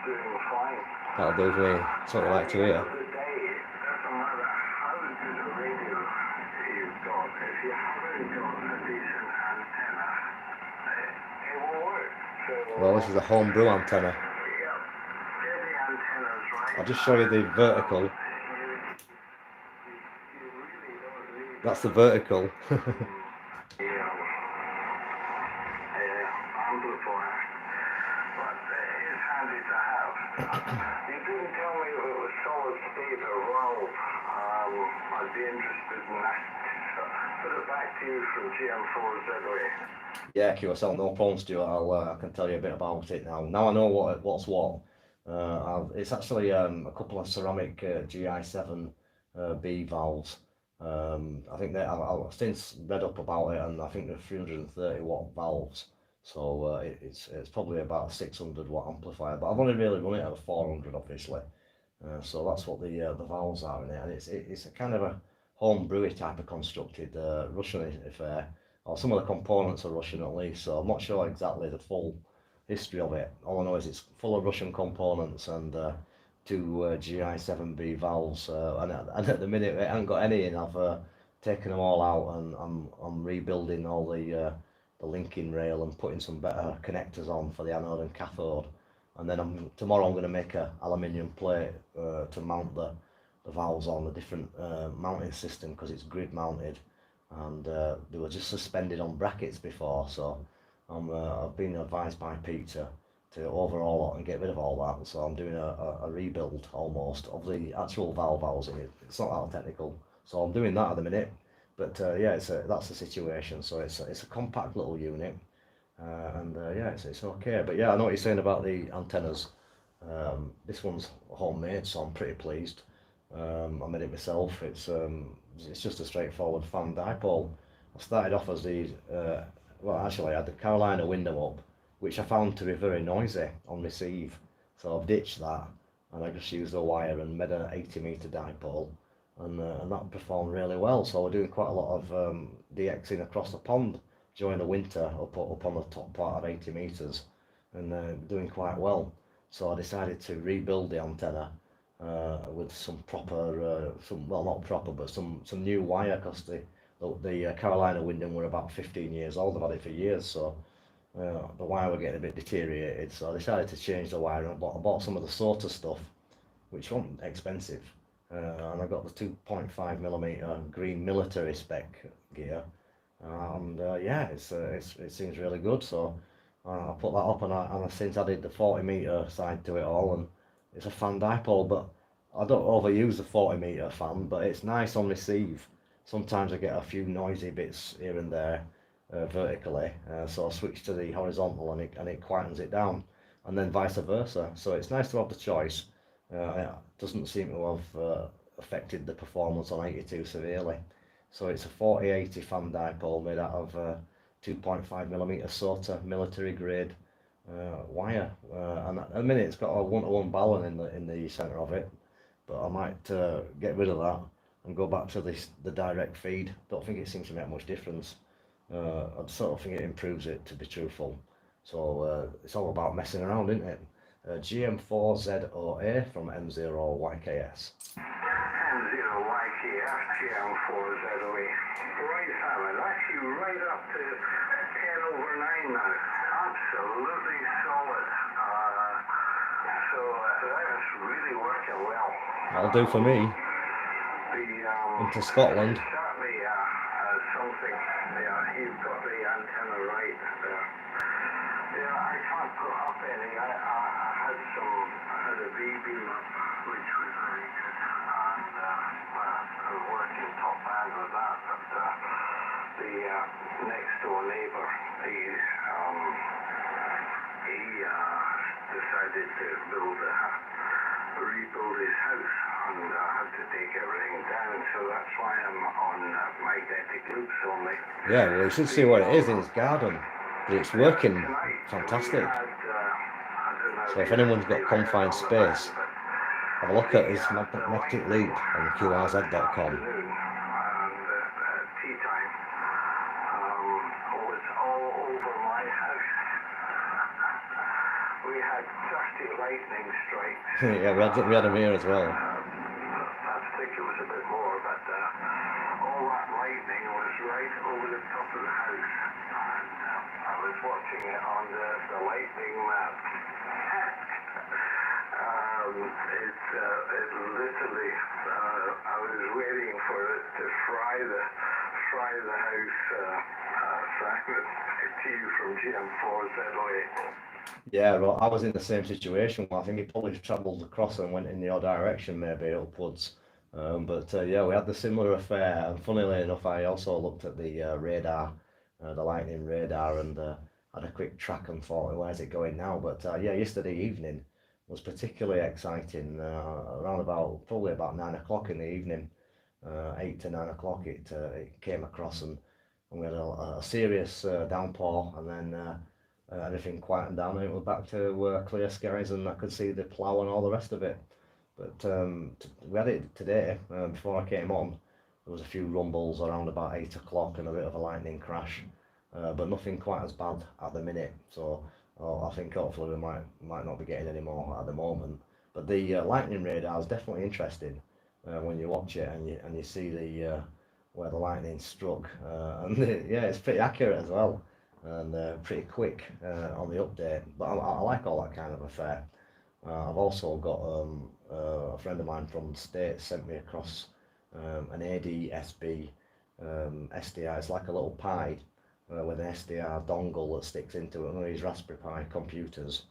Speaker 2: doing fine.
Speaker 1: That'll do for me. That's what I like to hear.
Speaker 2: Doesn't matter how good a radio you've got, if you haven't got a decent antenna, it won't work. So,
Speaker 1: well, this is a homebrew antenna.
Speaker 2: yeah, get the antennas right.
Speaker 1: I'll just show you the vertical. That's the vertical.
Speaker 2: Amplifier. But it's handy to have. You didn't tell me if it was solid state or valve. I'd be interested in that. So, put it back to you from GM4ZA.
Speaker 1: Yeah, QSL, no problem, Stuart. I can tell you a bit about it now. Now I know what's what. It's actually a couple of ceramic GI7B valves. I think I've since read up about it, and I think they're 330 watt valves. So it's probably about a 600 watt amplifier, but I've only really run it at a 400, obviously. So that's what the valves are in it, and it's a kind of a home brewy type of constructed Russian affair, or some of the components are Russian at least. So I'm not sure exactly the full history of it. All I know is it's full of Russian components and two GI7B valves, and at the minute it hasn't got any in. I've taken them all out, and I'm rebuilding all the linking rail and putting some better connectors on for the anode and cathode. And then tomorrow I'm going to make a aluminium plate to mount the valves on a different mounting system, because it's grid mounted, and they were just suspended on brackets before. So I've been advised by Pete to overhaul it and get rid of all that. So I'm doing a rebuild almost of the actual valve housing. It's not that technical, so I'm doing that at the minute. But yeah, that's the situation. So it's a compact little unit, and yeah, it's okay. But yeah, I know what you're saying about the antennas. This one's homemade, so I'm pretty pleased. I made it myself. It's just a straightforward fan dipole. I started off as well, actually I had the Carolina window up, which I found to be very noisy on receive. So I've ditched that, and I just used a wire and made an 80 meter dipole, and that performed really well. So we're doing quite a lot of dxing across the pond during the winter up on the top part of 80 meters, and doing quite well. So I decided to rebuild the antenna with some proper, well, not proper, but some new wire, because the Carolina Windham were about 15 years old. I've had it for years, so the wire were getting a bit deteriorated. So I decided to change the wire, and I bought some of the Sorter stuff, which wasn't expensive, and I got the 2.5mm green military spec gear, and yeah, it seems really good. So I put that up, and I since added the 40 meter side to it all, and it's a fan dipole. But I don't overuse the 40 meter fan, but it's nice on receive. Sometimes I get a few noisy bits here and there vertically, so I switch to the horizontal, and it quietens it down, and then vice versa. So it's nice to have the choice. It doesn't seem to have affected the performance on 82 severely. So it's a 4080 fan dipole made out of 2.5mm Sorter military grade wire, and at the minute it's got a 1-to-1 balun in the centre of it, but I might get rid of that and go back to the direct feed. Don't think it seems to make much difference. I sort of think it improves it, to be truthful. So it's all about messing around, isn't it? GM4ZOA from M0YKS.
Speaker 2: M0YKS, GM4ZOA. Right, Simon, actually right up to 10 over 9 now. Absolutely solid. So that's really working well.
Speaker 1: That'll do for me. Into Scotland.
Speaker 2: Certainly something. Yeah, you've got the antenna right there. Yeah, I can't put up any. I had a V-beam up, which was very good, and I was working top band with that. But the next door neighbour, he decided to rebuild his house, and had to take everything down. So that's why I'm on magnetic loops only.
Speaker 1: Yeah, well, you should see what it is in his garden. But it's working fantastic. So if anyone's got confined space, have a look at his magnetic loop on qrz.com.
Speaker 2: Tea time was all over my house. We had 30 lightning strikes.
Speaker 1: Yeah, we had them here as well.
Speaker 2: I think it was a bit more, but all that lightning was right over the top of the house. And I was watching it on the lightning map. It literally, I was waiting for it to fry the house. Simon, to you from GM4ZOA.
Speaker 1: Yeah, well, I was in the same situation. I think it probably travelled across and went in your direction, maybe upwards. But yeah, we had the similar affair. And funnily enough, I also looked at the radar, the lightning radar, and had a quick track and thought, where's it going now? But yeah, yesterday evening was particularly exciting. Around probably about 9 o'clock in the evening, 8 to 9 o'clock, it came across, and we had a serious downpour, and then everything quietened down, and it was back to clear skies, and I could see the plough and all the rest of it. But we had it today. Before I came on, there was a few rumbles around about 8 o'clock and a bit of a lightning crash, but nothing quite as bad at the minute. So I think hopefully we might not be getting any more at the moment. But the lightning radar is definitely interesting when you watch it and you see the where the lightning struck, and yeah, it's pretty accurate as well, and pretty quick on the update. But I like all that kind of affair. I've also got a friend of mine from the States sent me across an ADSB SDR. It's like a little Pi with an SDR dongle that sticks into one of these Raspberry Pi computers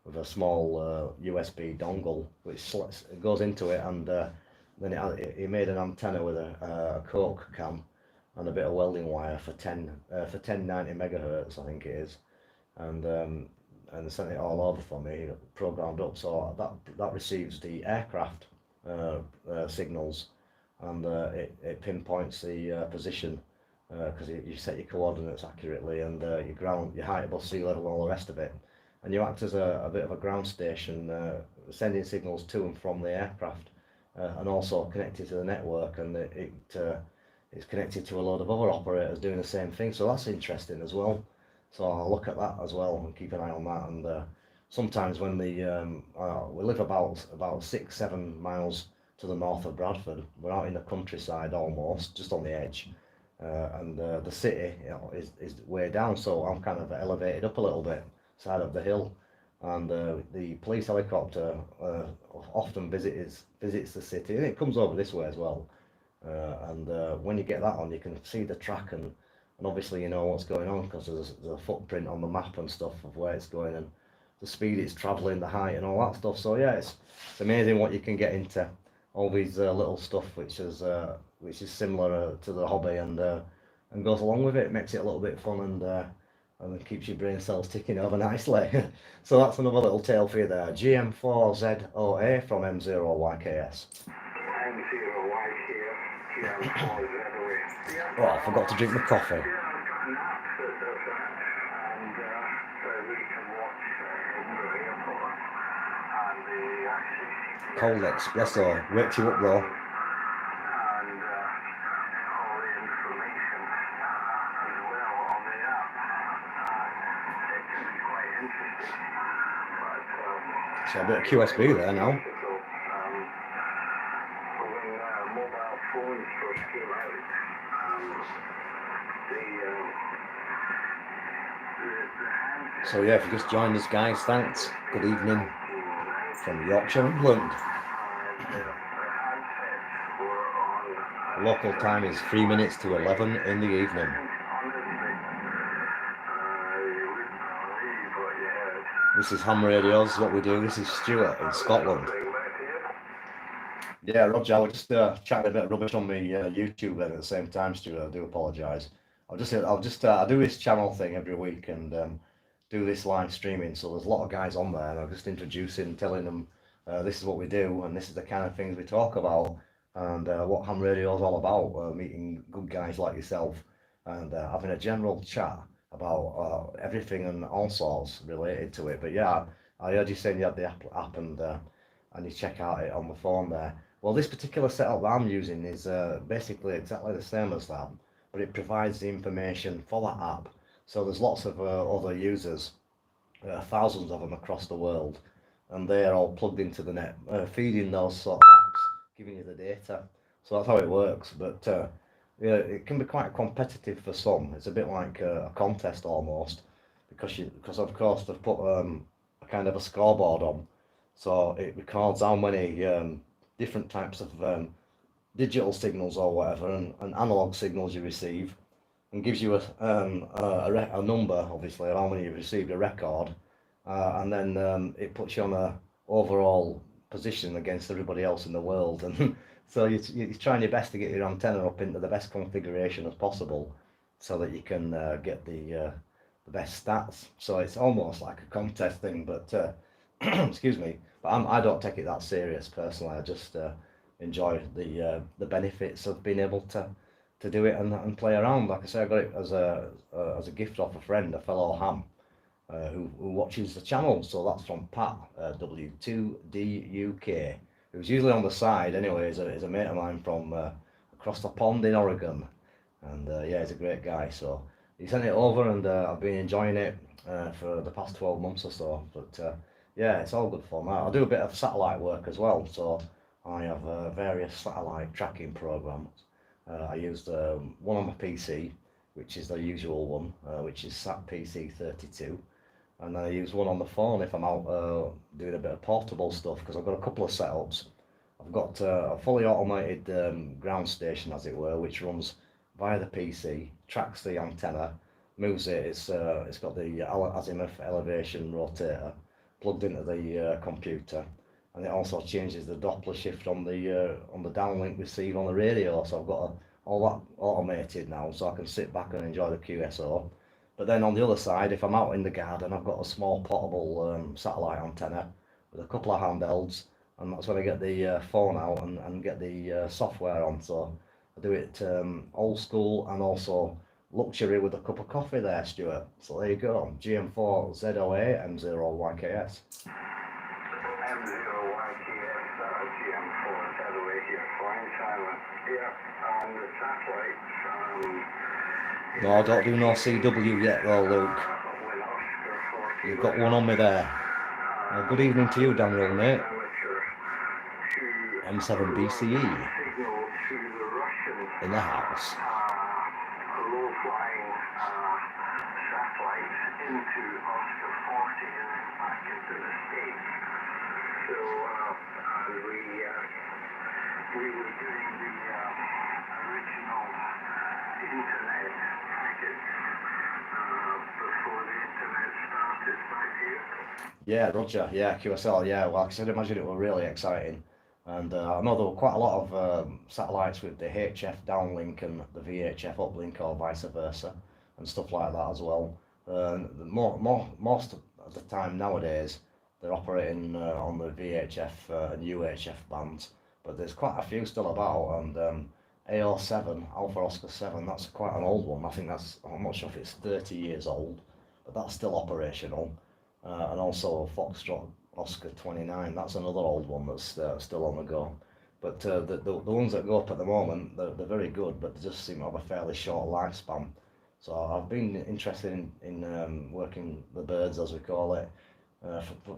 Speaker 1: with a small USB dongle which goes into it, and then he made an antenna with a Coke can and a bit of welding wire for 1090 megahertz, I think it is, and sent it all over for me, programmed up, so that receives the aircraft signals, and it pinpoints the position, because you set your coordinates accurately, and your height above sea level and all the rest of it, and you act as a bit of a ground station, sending signals to and from the aircraft, and also connected to the network, and it's connected to a load of other operators doing the same thing, so that's interesting as well. So I'll look at that as well and keep an eye on that. And sometimes when we live about 6-7 miles to the north of Bradford, we're out in the countryside almost, just on the edge, and the city, is way down. So I'm kind of elevated up a little bit, side of the hill, and the police helicopter often visits the city, and it comes over this way as well. And when you get that on, you can see the track, and obviously you know what's going on because there's a footprint on the map and stuff of where it's going and the speed it's travelling, the height and all that stuff. So yeah, it's amazing what you can get into, all these little stuff which is similar to the hobby, and goes along with it, makes it a little bit fun, and keeps your brain cells ticking over nicely. So that's another little tale for you there. GM4ZOA from M0YKS. Oh, I forgot to drink my coffee. Cold espresso, wakes you up though. So a bit of QSB there now.
Speaker 2: When mobile phones first came out,
Speaker 1: So yeah, if you just joined us guys, thanks. Good evening from Yorkshire, England. Local time is 3 minutes to 11 in the evening. This is Ham Radio's what we do. This is Stuart in Scotland. Yeah, Roger, I was just chatting a bit of rubbish on my YouTube then at the same time, Stuart. I do apologise. I do this channel thing every week and do this live streaming. So there's a lot of guys on there, and I'm just introducing, telling them this is what we do, and this is the kind of things we talk about, and what Ham Radio is all about. Meeting good guys like yourself, and having a general chat about everything and all sorts related to it. But yeah, I heard you saying you had the app and you check out it on the phone there. Well, this particular setup that I'm using is basically exactly the same as that, but it provides the information for that app. So there's lots of other users, thousands of them across the world, and they're all plugged into the net, feeding those sort of apps, giving you the data. So that's how it works. But yeah, it can be quite competitive for some. It's a bit like a contest almost, because of course they've put a kind of a scoreboard on, so it records how many different types of digital signals or whatever and analog signals you receive, and gives you a number, obviously, of how many you've received, a record, and then it puts you on a overall position against everybody else in the world, and so you're trying your best to get your antenna up into the best configuration as possible, so that you can get the best stats. So it's almost like a contest thing, but excuse me, but I don't take it that serious personally. I just enjoy the benefits of being able to do it and play around. Like I say, I got it as a gift off a friend, a fellow ham, who watches the channel. So that's from Pat, W2DUK, who's usually on the side anyway. He's a mate of mine from across the pond in Oregon, and yeah, he's a great guy. So he sent it over, and I've been enjoying it for the past 12 months or so. But yeah, it's all good fun. I do a bit of satellite work as well, so I have various satellite tracking programs. I used one on my PC, which is the usual one, which is SAT PC32, and then I use one on the phone if I'm out doing a bit of portable stuff, because I've got a couple of setups. I've got a fully automated ground station, as it were, which runs via the PC, tracks the antenna, moves it. It's got the azimuth elevation rotator plugged into the computer, and it also changes the Doppler shift on the downlink receive on the radio. So I've got all that automated now, so I can sit back and enjoy the QSO. But then on the other side, if I'm out in the garden, I've got a small portable satellite antenna with a couple of handhelds, and that's when I get the phone out and get the software on. So I do it old school and also luxury with a cup of coffee there, Stuart. So there you go, GM4ZOA M0YKS.
Speaker 2: M0YKS, GM4ZOA here, flying silent. Yeah, and the satellites.
Speaker 1: No, I don't do no CW yet though, Luke. You've got one on me there. Good evening to you, Daniel, mate. M7BCE in the house.
Speaker 2: Low flying satellites into Oscar 40 and then back into the States. So and we were doing the original internet packets before the internet started back here.
Speaker 1: Yeah, Roger. Yeah, QSL. Yeah, well, I could imagine it was really exciting. And I know there were quite a lot of satellites with the HF downlink and the VHF uplink, or vice versa, and stuff like that as well. Most of the time nowadays, they're operating on the VHF and UHF bands, but there's quite a few still about. And AO7, Alpha Oscar 7, that's quite an old one. I think I'm not sure if it's 30 years old, but that's still operational. And also Foxtrot Oscar 29, that's another old one that's still on the go. But the ones that go up at the moment, they're very good, but they just seem to have a fairly short lifespan. So I've been interested in working the birds, as we call it,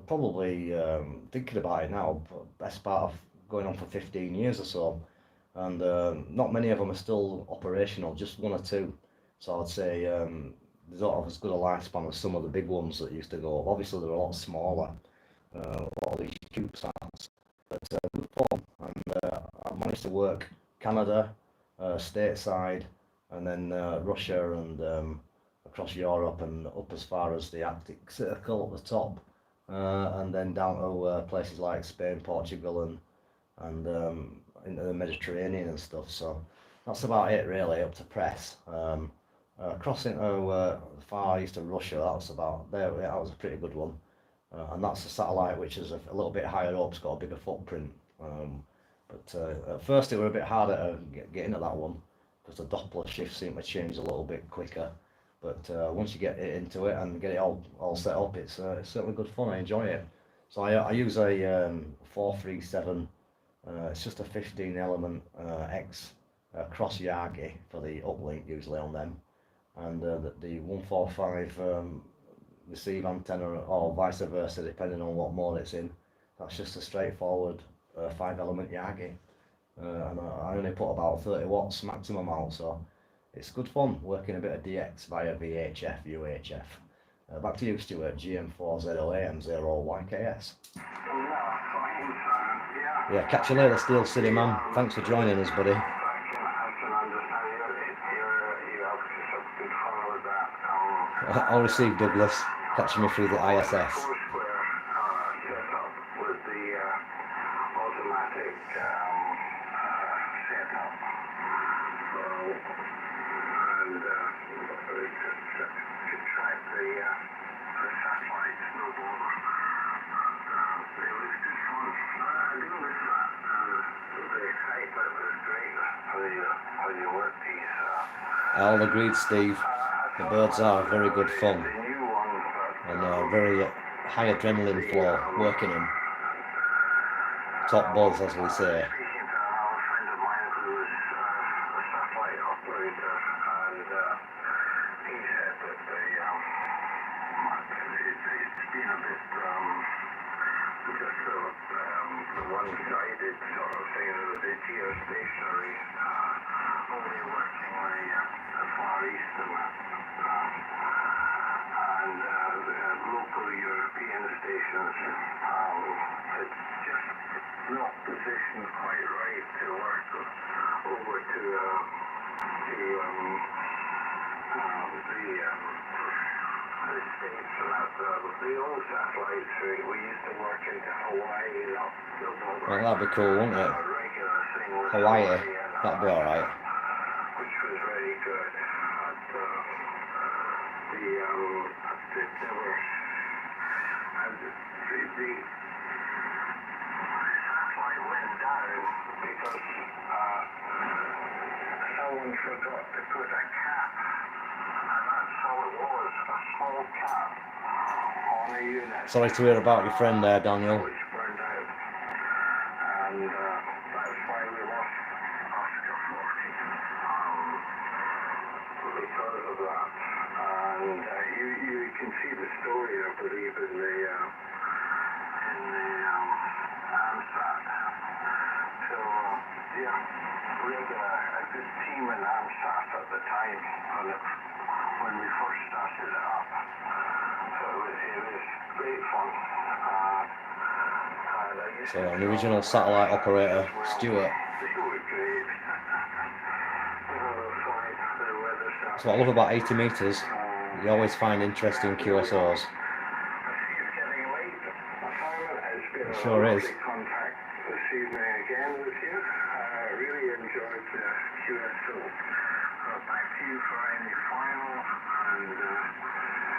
Speaker 1: probably thinking about it now, best part of going on for 15 years or so, and not many of them are still operational, just one or two. So I'd say they don't have as good a lifespan as some of the big ones that used to go. Obviously, they're a lot smaller, a lot of these CubeSats, but good fun. And I managed to work Canada, stateside, and then Russia and across Europe and up as far as the Arctic Circle at the top, and then down to places like Spain, Portugal, and into the Mediterranean and stuff. So that's about it really, up to press. Crossing to far east of Russia, that was about there. That was a pretty good one, and that's a satellite which is a little bit higher up. It's got a bigger footprint. But at first it was a bit harder to get into that one because the Doppler shift seemed to change a little bit quicker. But once you get into it and get it all set up, it's certainly good fun. I enjoy it. So I use a 437. It's just a 15 element X cross Yagi for the uplink usually on them, and the 145 receive antenna or vice versa depending on what mode it's in. That's just a straightforward 5 element Yagi, and I only put about 30 watts maximum out, so it's good fun working a bit of DX via VHF, UHF. Back to you, Stuart. GM4ZOA M0YKS. Yeah, catch you later, Steel City man. Thanks for joining us, buddy. I'll receive Douglas. Catching me through the ISS. I'll agreed, Steve. The birds are very good fun and very high adrenaline flow working them. Top buzz, as we say.
Speaker 2: One-sided sort of thing, the geostationary, only working the Far East and local European stations. It's just not positioned quite right to work over to the States. The old satellites, we used to work into Hawaii.
Speaker 1: Well, that'd be cool, wouldn't it? Hawaii, that'd be alright.
Speaker 2: Which was very good. The satellite went down because someone forgot to put a cap, and that's all it was, a small cap on a unit.
Speaker 1: Sorry to hear about your friend there, Daniel.
Speaker 2: Which burned out, and that's why we lost Oscar 40 because of that. And you can see the story, I believe, in the AMSAT. So yeah, we had a good team in AMSAT at the time when we first started it up. So it was great fun.
Speaker 1: So an original satellite operator, Stuart. That's what I love about 80 metres. You always find interesting QSOs. It sure is.
Speaker 2: Contact this evening again with you. I really enjoyed the QSO. Back to you for any final, and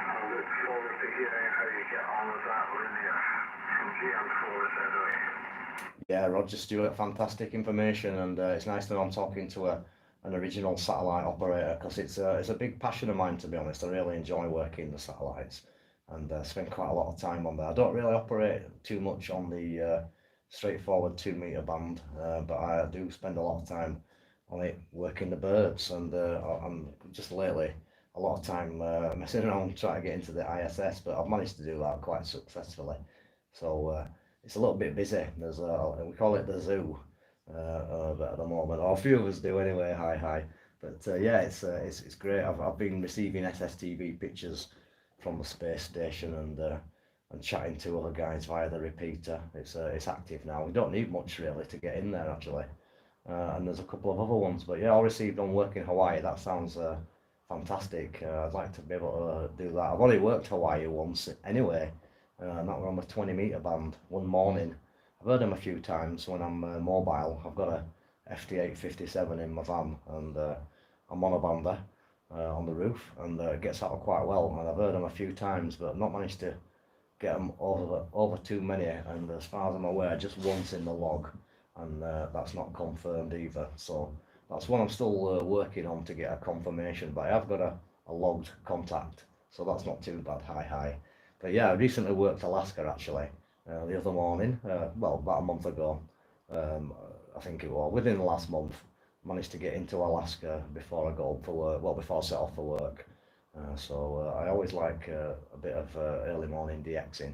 Speaker 2: I look forward to hearing how you get on with that linear from GM4ZOA.
Speaker 1: Yeah, Roger Stewart, fantastic information, and it's nice that I'm talking to an original satellite operator, because it's a big passion of mine, to be honest. I really enjoy working the satellites and spend quite a lot of time on there. I don't really operate too much on the straightforward 2 meter band, but I do spend a lot of time on it working the birds, and I'm just lately a lot of time messing around trying to get into the ISS, but I've managed to do that quite successfully. So it's a little bit busy. There's we call it the zoo at the moment, or a few of us do anyway. Hi. But yeah, it's great. I've been receiving SSTV pictures from the space station and chatting to other guys via the repeater. It's active now. We don't need much really to get in there actually. And there's a couple of other ones, but yeah, all received on work in Hawaii. That sounds fantastic. I'd like to be able to do that. I've already worked Hawaii once anyway, and that was on the 20-meter band one morning. I've heard them a few times when I'm mobile. I've got a FT857 in my van, and I'm on a bander on the roof, and it gets out quite well. And I've heard them a few times, but not managed to get them over too many. And as far as I'm aware, just once in the log, and that's not confirmed either. So that's what I'm still working on to get a confirmation. But I have got a logged contact, so that's not too bad. Hi. But yeah, I recently worked Alaska actually. The other morning, well, about a month ago, I think it was, within the last month, managed to get into Alaska before I go up for work, well, before I set off for work. So I always like a bit of early morning dxing.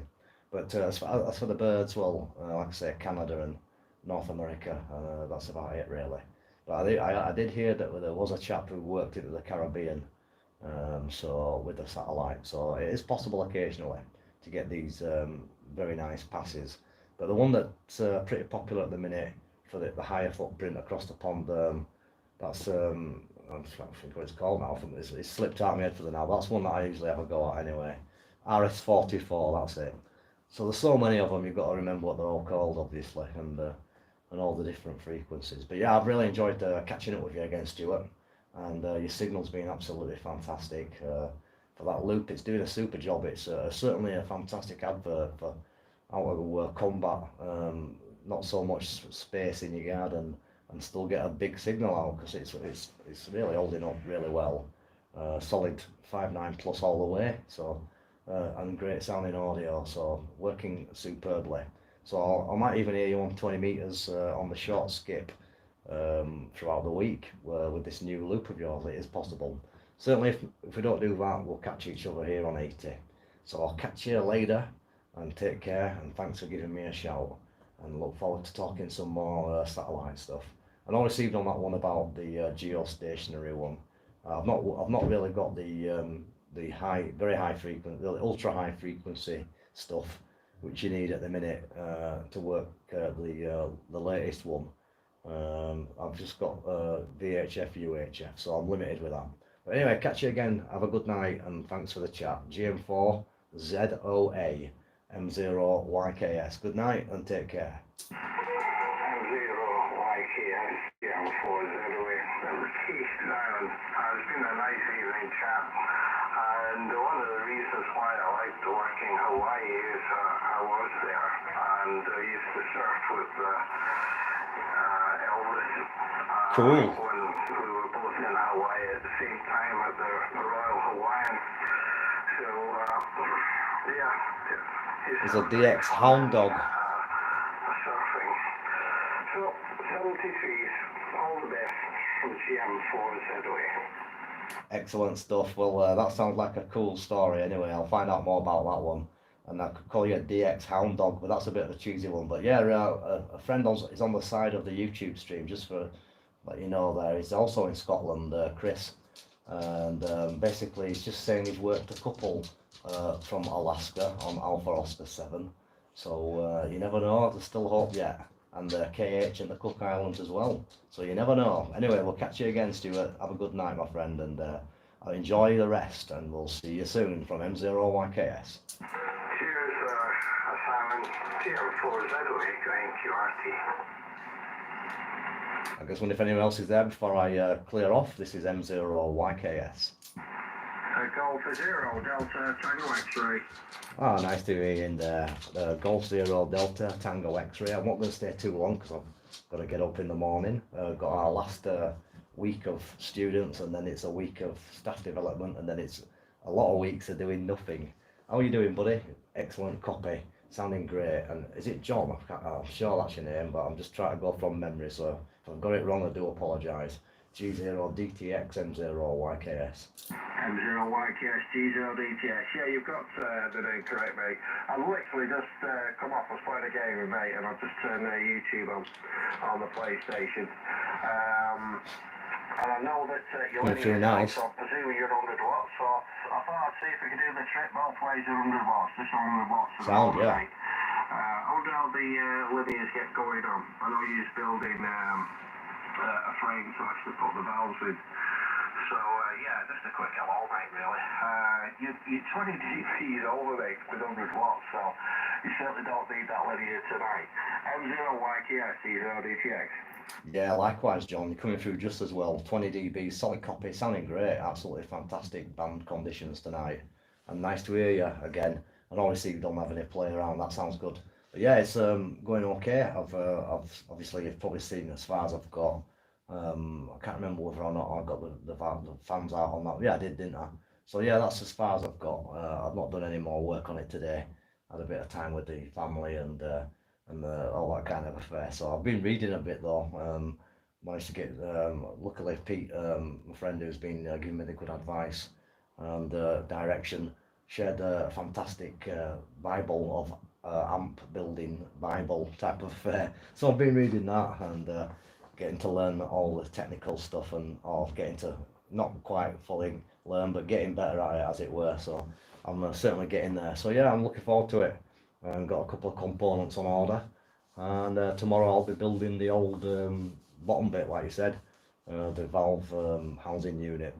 Speaker 1: But as for the birds, well, like I say, Canada and North America, that's about it really. But I did hear that there was a chap who worked into the Caribbean, so with the satellite, so it is possible occasionally to get these very nice passes. But the one that's pretty popular at the minute for the higher footprint across the pond, that's I'm trying to think what it's called now. It's slipped out of my head for the now. But that's one that I usually have a go at anyway. RS44, that's it. So there's so many of them. You've got to remember what they're all called, obviously, and all the different frequencies. But yeah, I've really enjoyed catching up with you again, Stuart. And your signal's been absolutely fantastic. For that loop, it's doing a super job. It's certainly a fantastic advert for out of combat. Not so much space in your garden, and still get a big signal out, because it's really holding up really well. Solid 5.9 plus all the way. So and great sounding audio. So working superbly. So I might even hear you on 20 meters on the short skip throughout the week with this new loop of yours. It is possible. Certainly if we don't do that, we'll catch each other here on 80. So I'll catch you later, and take care, and thanks for giving me a shout, and look forward to talking some more satellite stuff. And I received on that one about the geostationary one. I've not really got the very high frequency, the ultra high frequency stuff which you need at the minute to work the latest one. I've just got VHF, UHF, so I'm limited with that. But anyway, catch you again. Have a good night, and thanks for the chat. GM4 ZOA M0YKS. Good night and take care.
Speaker 2: M0YKS, GM4 ZOA. Keith Island. It's been a nice evening chat. And one of the reasons why I like to work in Hawaii is I was there, and I used to surf with Elvis.
Speaker 1: Cool.
Speaker 2: When we were both in Hawaii at the same time at the Royal Hawaiian. So, yeah.
Speaker 1: He's a DX hound dog.
Speaker 2: Surfing. So, 73s, all the best from GM4ZOA.
Speaker 1: Excellent stuff. Well, that sounds like a cool story anyway. I'll find out more about that one. And I could call you a DX hound dog, but that's a bit of a cheesy one. But yeah, a friend is on the side of the YouTube stream, just for let you know there. He's also in Scotland, Chris. And basically he's just saying he's worked a couple from Alaska on Alpha Oscar 7. So you never know, there's still hope yet. And KH and the Cook Islands as well. So you never know. Anyway, we'll catch you again, Stuart. Have a good night, my friend, and I'll enjoy the rest, and we'll see you soon from M0YKS.
Speaker 2: Cheers, Simon. GM4ZOA going QRT.
Speaker 1: I guess if anyone else is there before I clear off, this is M0YKS.
Speaker 2: Golf 0, Delta Tango X-ray.
Speaker 1: Ah, nice to be in there. Golf 0 Delta Tango X-ray. I'm not going to stay too long because I've got to get up in the morning. Got our last week of students, and then it's a week of staff development, and then it's a lot of weeks of doing nothing. How are you doing, buddy? Excellent copy. Sounding great. And is it John? I'm sure that's your name, but I'm just trying to go from memory, so if I've got it wrong, I do apologise. G0 DTX M0YKS.
Speaker 2: M0YKS, G0DTX. Yeah, you've got the name correct, mate. I've literally just come off, I was playing a game with mate, and I've just turned YouTube on the PlayStation. And I know that you're living
Speaker 1: nice.
Speaker 2: so I'm presuming you're 100 watts, so I thought I'd see if we could do the trip both ways at 100 watts, just 100 watts.
Speaker 1: Sound, yeah.
Speaker 2: I wonder how the linears get going on. I know you're building a frame to actually put the valves in. So, yeah, just a quick hello, mate, really. You're 20 dBs over, mate, with 100 watts, so you certainly don't need that linear tonight. M0YKS, D0DTX.
Speaker 1: Yeah, likewise, John. You're coming through just as well. 20 dB, solid copy, sounding great. Absolutely fantastic band conditions tonight. And nice to hear you again. And obviously you don't have any play around. That sounds good. But yeah, it's going okay. I've obviously you've probably seen as far as I've got. I can't remember whether or not I got the fans out on that. Yeah, I did, didn't I? So yeah, that's as far as I've got. I've not done any more work on it today. I had a bit of time with the family and all that kind of affair. So I've been reading a bit though. Managed to get, luckily Pete, my friend who's been giving me the good advice and direction, shared a fantastic Bible of amp building Bible type of affair. So I've been reading that and getting to learn all the technical stuff and getting to not quite fully learn but getting better at it, as it were. So I'm certainly getting there. So yeah, I'm looking forward to it. And got a couple of components on order, and tomorrow I'll be building the old bottom bit, like you said, the valve housing unit.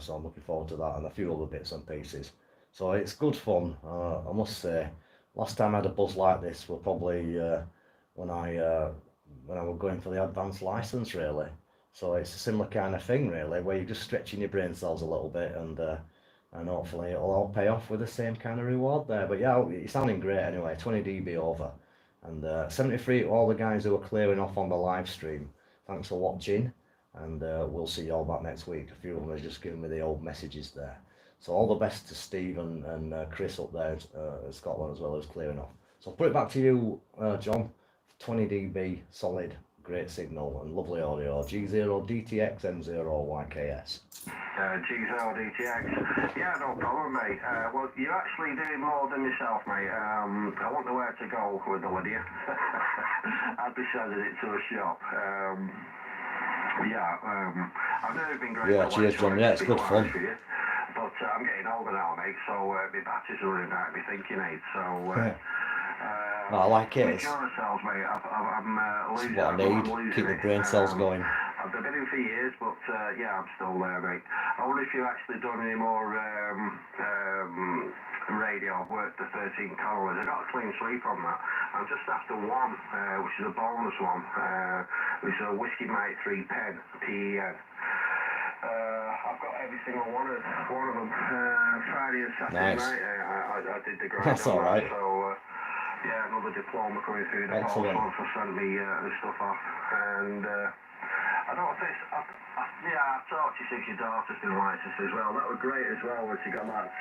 Speaker 1: So I'm looking forward to that and a few other bits and pieces. So it's good fun, I must say. Last time I had a buzz like this were probably when I was going for the advanced license, really. So it's a similar kind of thing, really, where you're just stretching your brain cells a little bit and hopefully it'll all pay off with the same kind of reward there. But yeah, you're sounding great anyway. 20 dB over, and 73 to all the guys who are clearing off on the live stream. Thanks for watching, and we'll see you all back next week. A few of them are just giving me the old messages there. So all the best to Steve and Chris up there in Scotland as well, who's clearing off. So I'll put it back to you, John. 20 dB solid, great signal and lovely audio. G0 DTX M0YKS.
Speaker 2: G0DTX. Yeah, no problem, mate. Well, you're actually doing more than yourself, mate. I wonder where to go with the Lydia. I'd be sending it to a shop. I've never been great.
Speaker 1: Yeah, cheers, John. Yeah, it's good fun.
Speaker 2: But I'm getting older now, mate, so my batteries are running out, my thinking age, so...
Speaker 1: I like it.
Speaker 2: It's cells, mate. I'm losing.
Speaker 1: What I need. Keep the brain cells going.
Speaker 2: I've been in for years, but yeah, I'm still there, mate. I wonder if you've actually done any more radio. I've worked the 13 colours. I got a clean sweep on that. I'm just after one, which is a bonus one, which is a Whiskey Mate 3 pen, PEN. I've got every single one of them. Friday and Saturday night, I did the grind.
Speaker 1: That's all right.
Speaker 2: So. Yeah, another diploma coming through the post once I sent me the stuff off, and I don't know if it's, I've talked to you since your daughter's been licensed as well. That was great as well when she got that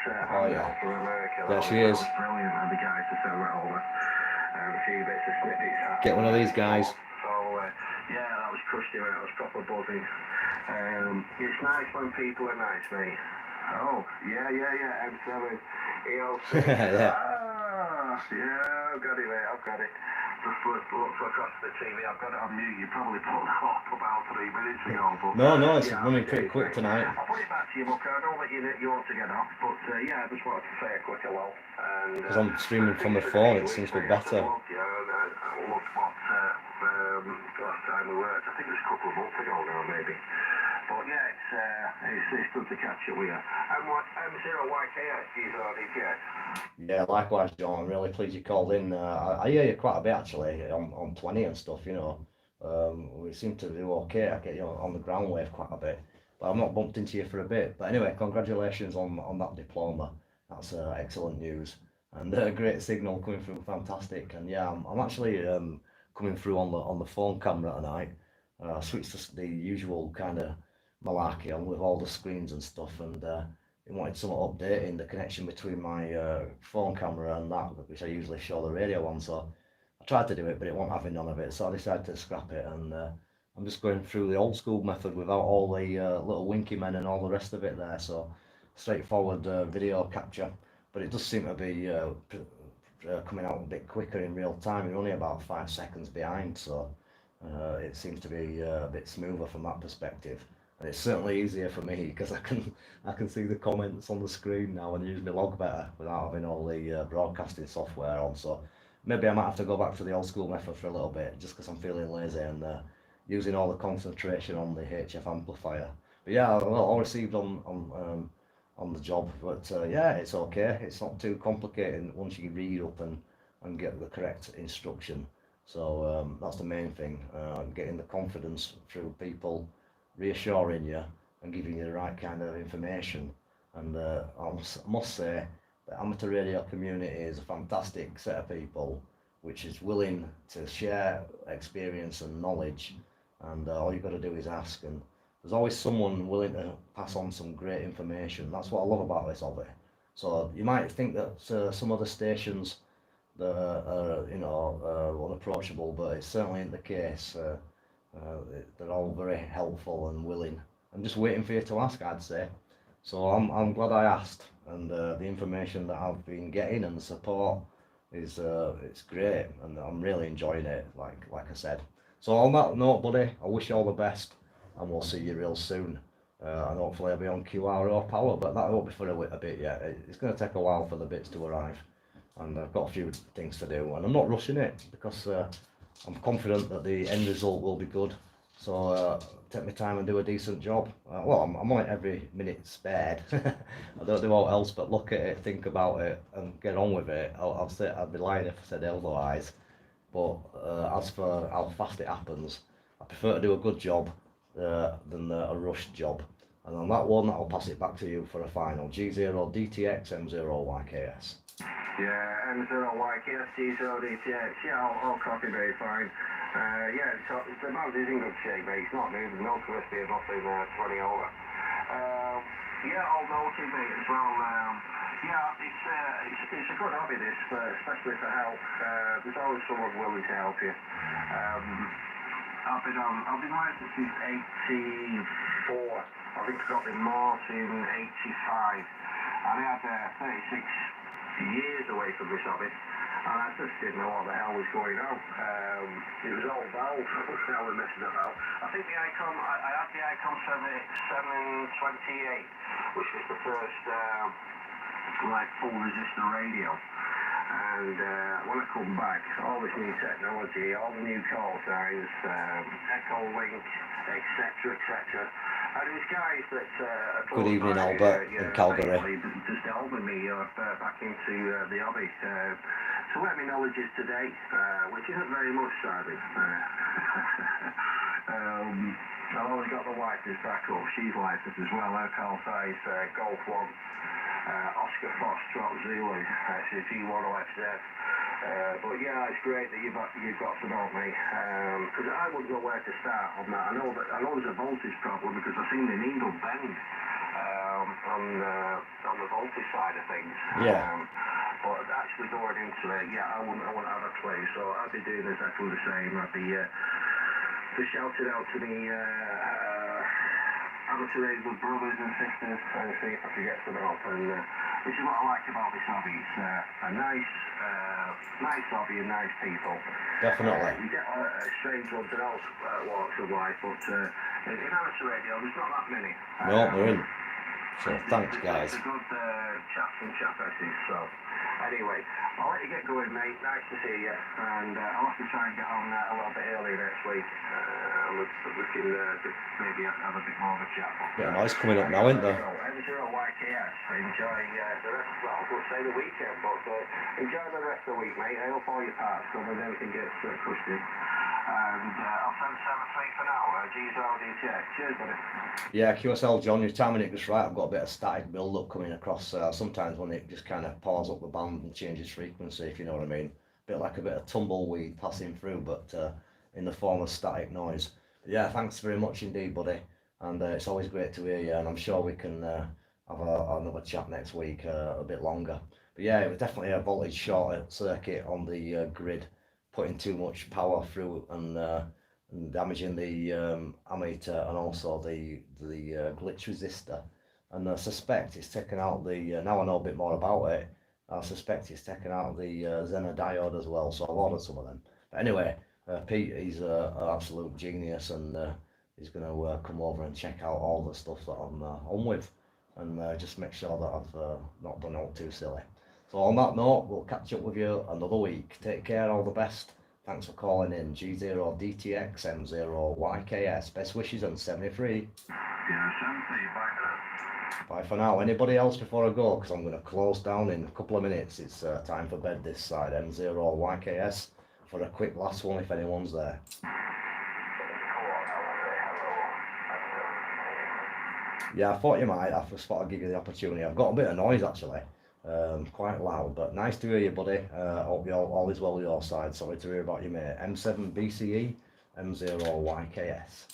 Speaker 2: from America.
Speaker 1: There she is.
Speaker 2: That was brilliant, and the guys to send that over, and a few bits of snippets.
Speaker 1: Get one of these guys.
Speaker 2: So yeah, that was crushed him out, I was proper buzzing. It's nice when people are nice, mate. Oh, yeah, M7, ELC. Yeah, I've got it, mate, I've got it. Just look across the TV, I've got it on mute. You probably put that up about 3 minutes ago, but...
Speaker 1: No, it's running pretty quick tonight.
Speaker 2: I'll put it back to you, Mucker. I know that you want to get off, but yeah, I just wanted to say a quick hello.
Speaker 1: Because I'm streaming from the phone, it seems to be better.
Speaker 2: I looked what last time we worked, I think it was a couple of months ago now, maybe. But yeah, it's good to catch up with you. M0YKS, D0DTX.
Speaker 1: Yeah, likewise, John. I'm really pleased you called in. I hear you quite a bit actually on 20 and stuff. You know, we seem to do okay. I get you on the ground wave quite a bit, but I've not bumped into you for a bit. But anyway, congratulations on that diploma. That's excellent news and great signal coming through. Fantastic. And yeah, I'm actually coming through on the phone camera tonight. I switched to the usual kind of malarkey on with all the screens and stuff, and it wanted some updating the connection between my phone camera and that, which I usually show the radio on. So I tried to do it, but it wasn't having none of it, so I decided to scrap it and I'm just going through the old school method without all the little winky men and all the rest of it there. So straightforward video capture, but it does seem to be coming out a bit quicker in real time. You're only about 5 seconds behind, so it seems to be a bit smoother from that perspective. And it's certainly easier for me because I can see the comments on the screen now and use my log better without having all the broadcasting software on. So maybe I might have to go back to the old school method for a little bit, just because I'm feeling lazy and using all the concentration on the HF amplifier. But yeah, all received on the job, but yeah, it's okay. It's not too complicated once you read up and get the correct instruction. So that's the main thing, getting the confidence through people reassuring you and giving you the right kind of information. And I must say, the amateur radio community is a fantastic set of people which is willing to share experience and knowledge, and all you've got to do is ask, and there's always someone willing to pass on some great information. That's what I love about this hobby. So you might think that some other stations that are unapproachable, but it's certainly not the case. They're all very helpful and willing. I'm just waiting for you to ask, I'd say. So I'm glad I asked, and the information that I've been getting and the support is it's great, and I'm really enjoying it. Like I said. So on that note, buddy, I wish you all the best, and we'll see you real soon. And hopefully I'll be on QRO power, but that won't be for a bit yet. It's going to take a while for the bits to arrive, and I've got a few things to do, and I'm not rushing it because I'm confident that the end result will be good. So take my time and do a decent job. Well, I'm on it every minute spared. I don't do all else but look at it, think about it, and get on with it. I'd be lying if I said otherwise. But as for how fast it happens, I prefer to do a good job than a rushed job. And on that one, I'll pass it back to you for a final. G0 DTX M0YKS.
Speaker 2: Yeah, M0YKS, G0 DTX. Yeah, all copy very fine. Yeah, the mouse is in good shape, mate. It's not moving, no twisty or nothing 20 over. Yeah, all noted, mate, as well. Yeah, it's a good hobby, this, especially for help. There's always someone willing to help you. I've been licensed since 84. I think I got in March in 85. And I had 36 years away from this hobby. And I just didn't know what the hell was going on. It was all valve. I was messing about. I think I had the Icon 728, which was the first full resistor radio. And when I come back, all this new technology, all the new call signs, Echo Link, etc., etc. And it was guys that
Speaker 1: Good evening, Albert in Calgary.
Speaker 2: Just helping me back into the hobby. So where my knowledge is today, which isn't very much, sadly. I've always got the wife as backup. She's licensed as well. Her call size Golf 1. Oscar Foxtrot Zulu, actually G10FZ. But yeah, it's great that you've got some help, mate. Because I wouldn't know where to start on that. I know there's a voltage problem because I've seen the needle bend on the voltage side of things.
Speaker 1: Yeah.
Speaker 2: But actually going into it, yeah, I wouldn't have a clue. So I'd be doing exactly the same. I'd be just shouting out to me. Amateur radio brothers and sisters and see if I can get some help. And this is what I like about this hobby. It's a nice hobby and nice people.
Speaker 1: Definitely.
Speaker 2: You get strange ones and all walks of life, but in amateur radio there's not that many.
Speaker 1: No, there isn't. So thanks, guys.
Speaker 2: It's a good chaps and chapesses. So anyway, I'll let you get going, mate. Nice to see you, and I'll have to try and get on a little bit earlier next week. We can maybe have a bit more of a chat.
Speaker 1: Yeah, nice coming up now, isn't there?
Speaker 2: M0YKS. Enjoy the rest. Well, I was going to say the weekend, but enjoy the rest of the week, mate. I hope all your parts come and everything gets pushed in. And I'll send 7-3 for now. G0 DTX. Cheers, buddy.
Speaker 1: Yeah, QSL John, you're timing it just right. I've got a bit of static build up coming across sometimes when it just kind of pours up the band and changes frequency, if you know what I mean. A bit like a bit of tumbleweed passing through, but in the form of static noise. Yeah, thanks very much indeed, buddy. And it's always great to hear you, and I'm sure we can have another chat next week a bit longer. But yeah, it was definitely a voltage short circuit on the grid, putting too much power through and and damaging the ammeter and also the glitch resistor. And I suspect it's taken out the, now I know a bit more about it, I suspect it's taken out the Zener diode as well, so I've ordered some of them. But anyway, Pete, he's an absolute genius, and he's going to come over and check out all the stuff that I'm on with, and just make sure that I've not done all too silly. So on that note, we'll catch up with you another week. Take care, all the best. Thanks for calling in. G0DTX M0YKS. Best wishes on 73. Bye for now. Anybody else before I go? Because I'm going to close down in a couple of minutes. It's time for bed this side. M0YKS for a quick last one if anyone's there. Yeah, I thought you might. I just thought I'd give you the opportunity. I've got a bit of noise actually. Quite loud, but nice to hear you, buddy. Hope you're all is well with your side. Sorry to hear about you, mate. M7BCE, M0YKS.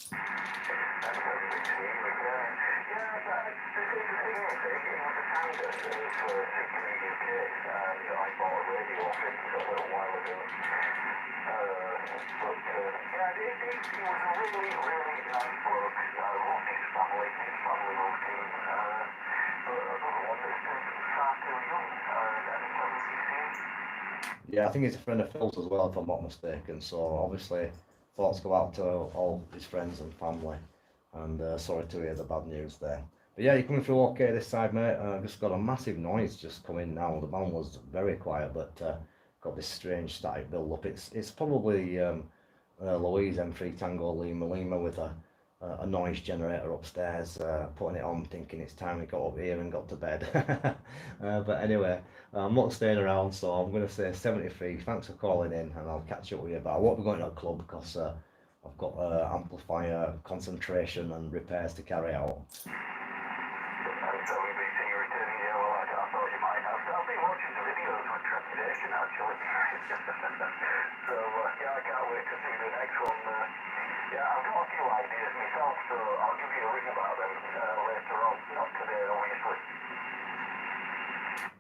Speaker 1: Yeah, I think he's a friend of Phil's as well, if I'm not mistaken. So obviously, thoughts go out to all his friends and family. And sorry to hear the bad news there. But yeah, you're coming through okay this side, mate. Just got a massive noise just coming now. The band was very quiet, but got this strange static build up. It's probably Louise M3 Tango Lima with a noise generator upstairs, putting it on, thinking it's time we got up here and got to bed. But anyway, I'm not staying around, so I'm going to say 73. Thanks for calling in, and I'll catch up with you. But I won't be going to a club because I've got amplifier concentration and repairs to carry out.
Speaker 2: So yeah, I can't wait to see the next one. Yeah, I've got a few ideas myself, so I'll give you a ring about them later on, not today obviously.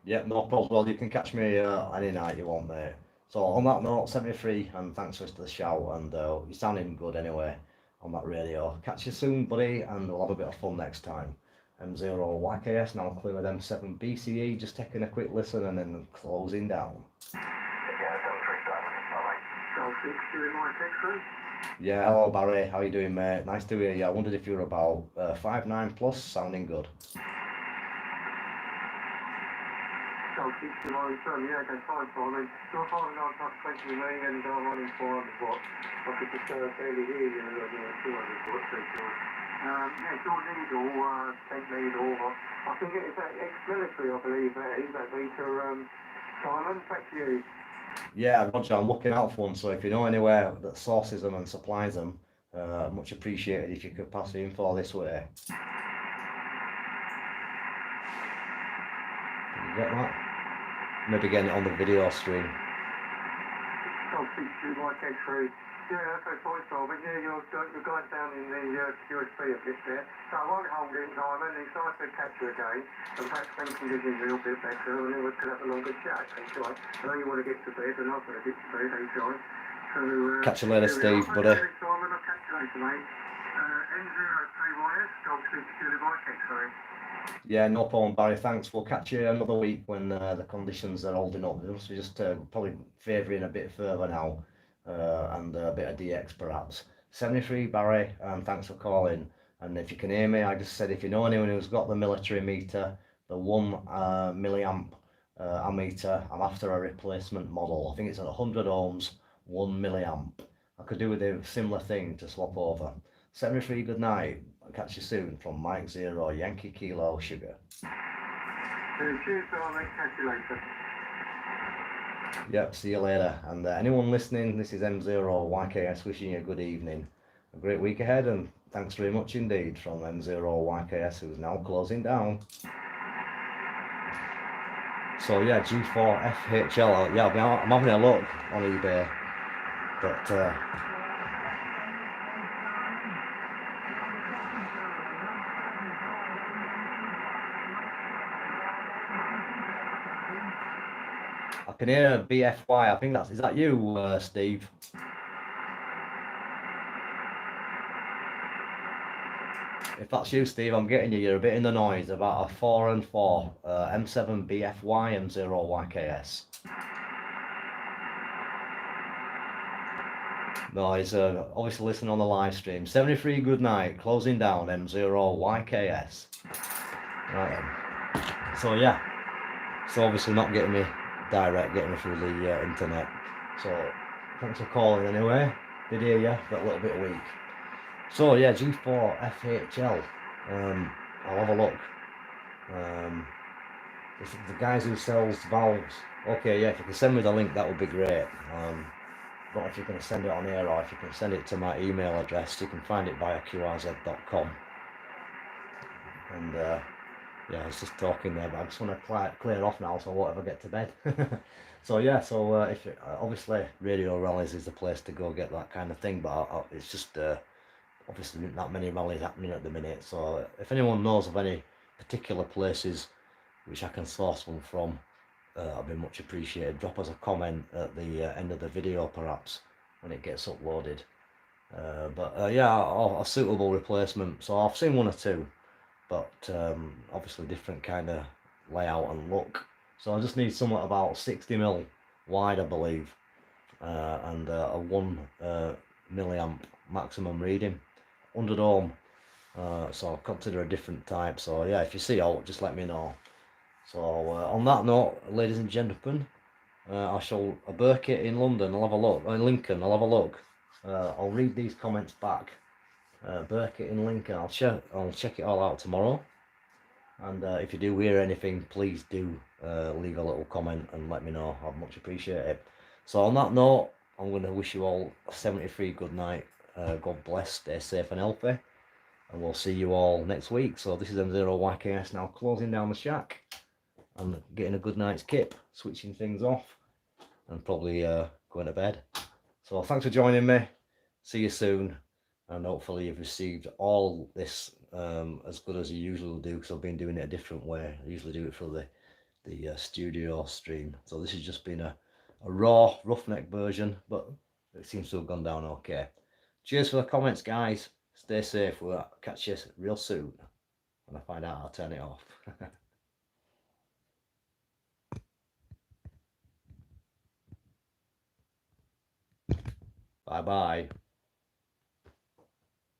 Speaker 1: Yeah, no problem. Well, you can catch me any night you want, mate. So on that note, 73, and thanks for the shout, and you're sounding good anyway on that radio. Catch you soon, buddy, and we'll have a bit of fun next time. M0YKS, now clear with M7BCE, just taking a quick listen and then closing down. Yeah, hello Barry, how you doing, mate? Nice to hear you. I wondered if you were about 5'9 plus, sounding good.
Speaker 2: Yeah, that's fine for me. So far, I'm not 20 million and I'm running 400 watts. I could just barely hear you at 200 watts. Yeah, it's all legal, take legal. I think it's ex-military, I believe, that meter, Simon, back to you.
Speaker 1: Yeah, Roger, I'm looking out for one, so if you know anywhere that sources them and supplies them, much appreciated if you could pass the info this way. Can you get that? Maybe getting it on the video stream.
Speaker 2: I'll speak to you like X-ray. Yeah, okay, fine, Simon. Yeah, you're going down in the USB a bit there. So I won't hold it, Simon. It's nice to catch you again. And perhaps when conditions are a little bit better, and then we could have a longer chat, okay? I know you want to get to bed, and I've got to get to bed, okay? So,
Speaker 1: catch you later, Steve, buddy.
Speaker 2: Simon, I'll catch you later, mate. M0YKS, I'll speak to you like X-ray.
Speaker 1: Yeah, no problem, Barry. Thanks. We'll catch you another week when the conditions are holding up. We're just probably favouring a bit further now, and a bit of DX perhaps. 73, Barry, and thanks for calling. And if you can hear me, I just said if you know anyone who's got the military meter, the 1 milliamp ammeter, I'm after a replacement model. I think it's at 100 ohms, 1 milliamp. I could do with a similar thing to swap over. 73, good night. I'll catch you soon from Mike 0, Yankee Kilo Sugar.
Speaker 2: Cheers, I'll catch you later.
Speaker 1: Yep, see you later. And anyone listening, this is M0YKS wishing you a good evening. A great week ahead, and thanks very much indeed from M0YKS, who's now closing down. So yeah, G4 FHL, yeah, I'm having a look on eBay, but I can hear BFY. I think is that you, Steve? if that's you, Steve, I'm getting you. You're a bit in the noise. About a 4 and 4 M7BFY M0YKS. No, he's obviously listening on the live stream. 73 good night, closing down M0YKS. Right then. So yeah, so obviously not getting me direct, getting me through the internet. So thanks for calling anyway. Did hear you, but a little bit weak. So yeah, G4 FHL. I'll have a look. It's the guys who sells valves. Okay, yeah, if you can send me the link, that would be great. But if you can send it on here, or if you can send it to my email address, you can find it via qrz.com. And yeah, I was just talking there, but I just want to clear off now, so I won't ever get to bed. So yeah, so if obviously Radio Rallies is the place to go get that kind of thing, but it's just obviously not many rallies happening at the minute. So if anyone knows of any particular places which I can source one from, I'd be much appreciated. Drop us a comment at the end of the video, perhaps, when it gets uploaded. But yeah, a suitable replacement. So I've seen one or two, but obviously different kind of layout and look. So I just need somewhat about 60mm wide, I believe, and a 1 milliamp maximum reading, 100 ohm. So I'll consider a different type. So yeah, if you see out, just let me know. So on that note, ladies and gentlemen, I shall Burkett in London. I'll have a look. In Lincoln, I'll have a look. I'll read these comments back. Burkett in Lincoln. I'll check it all out tomorrow. And if you do hear anything, please do leave a little comment and let me know. I'd much appreciate it. So on that note, I'm going to wish you all a 73 good night. God bless, stay safe and healthy. And we'll see you all next week. So this is M0YKS now closing down the shack and getting a good night's kip, switching things off, and probably going to bed. So thanks for joining me. See you soon. And hopefully you've received all this as good as you usually do, because I've been doing it a different way. I usually do it through the studio stream. So this has just been a raw, roughneck version, but it seems to have gone down okay. Cheers for the comments, guys. Stay safe. We'll catch you real soon when I find out how to turn it off. Bye-bye.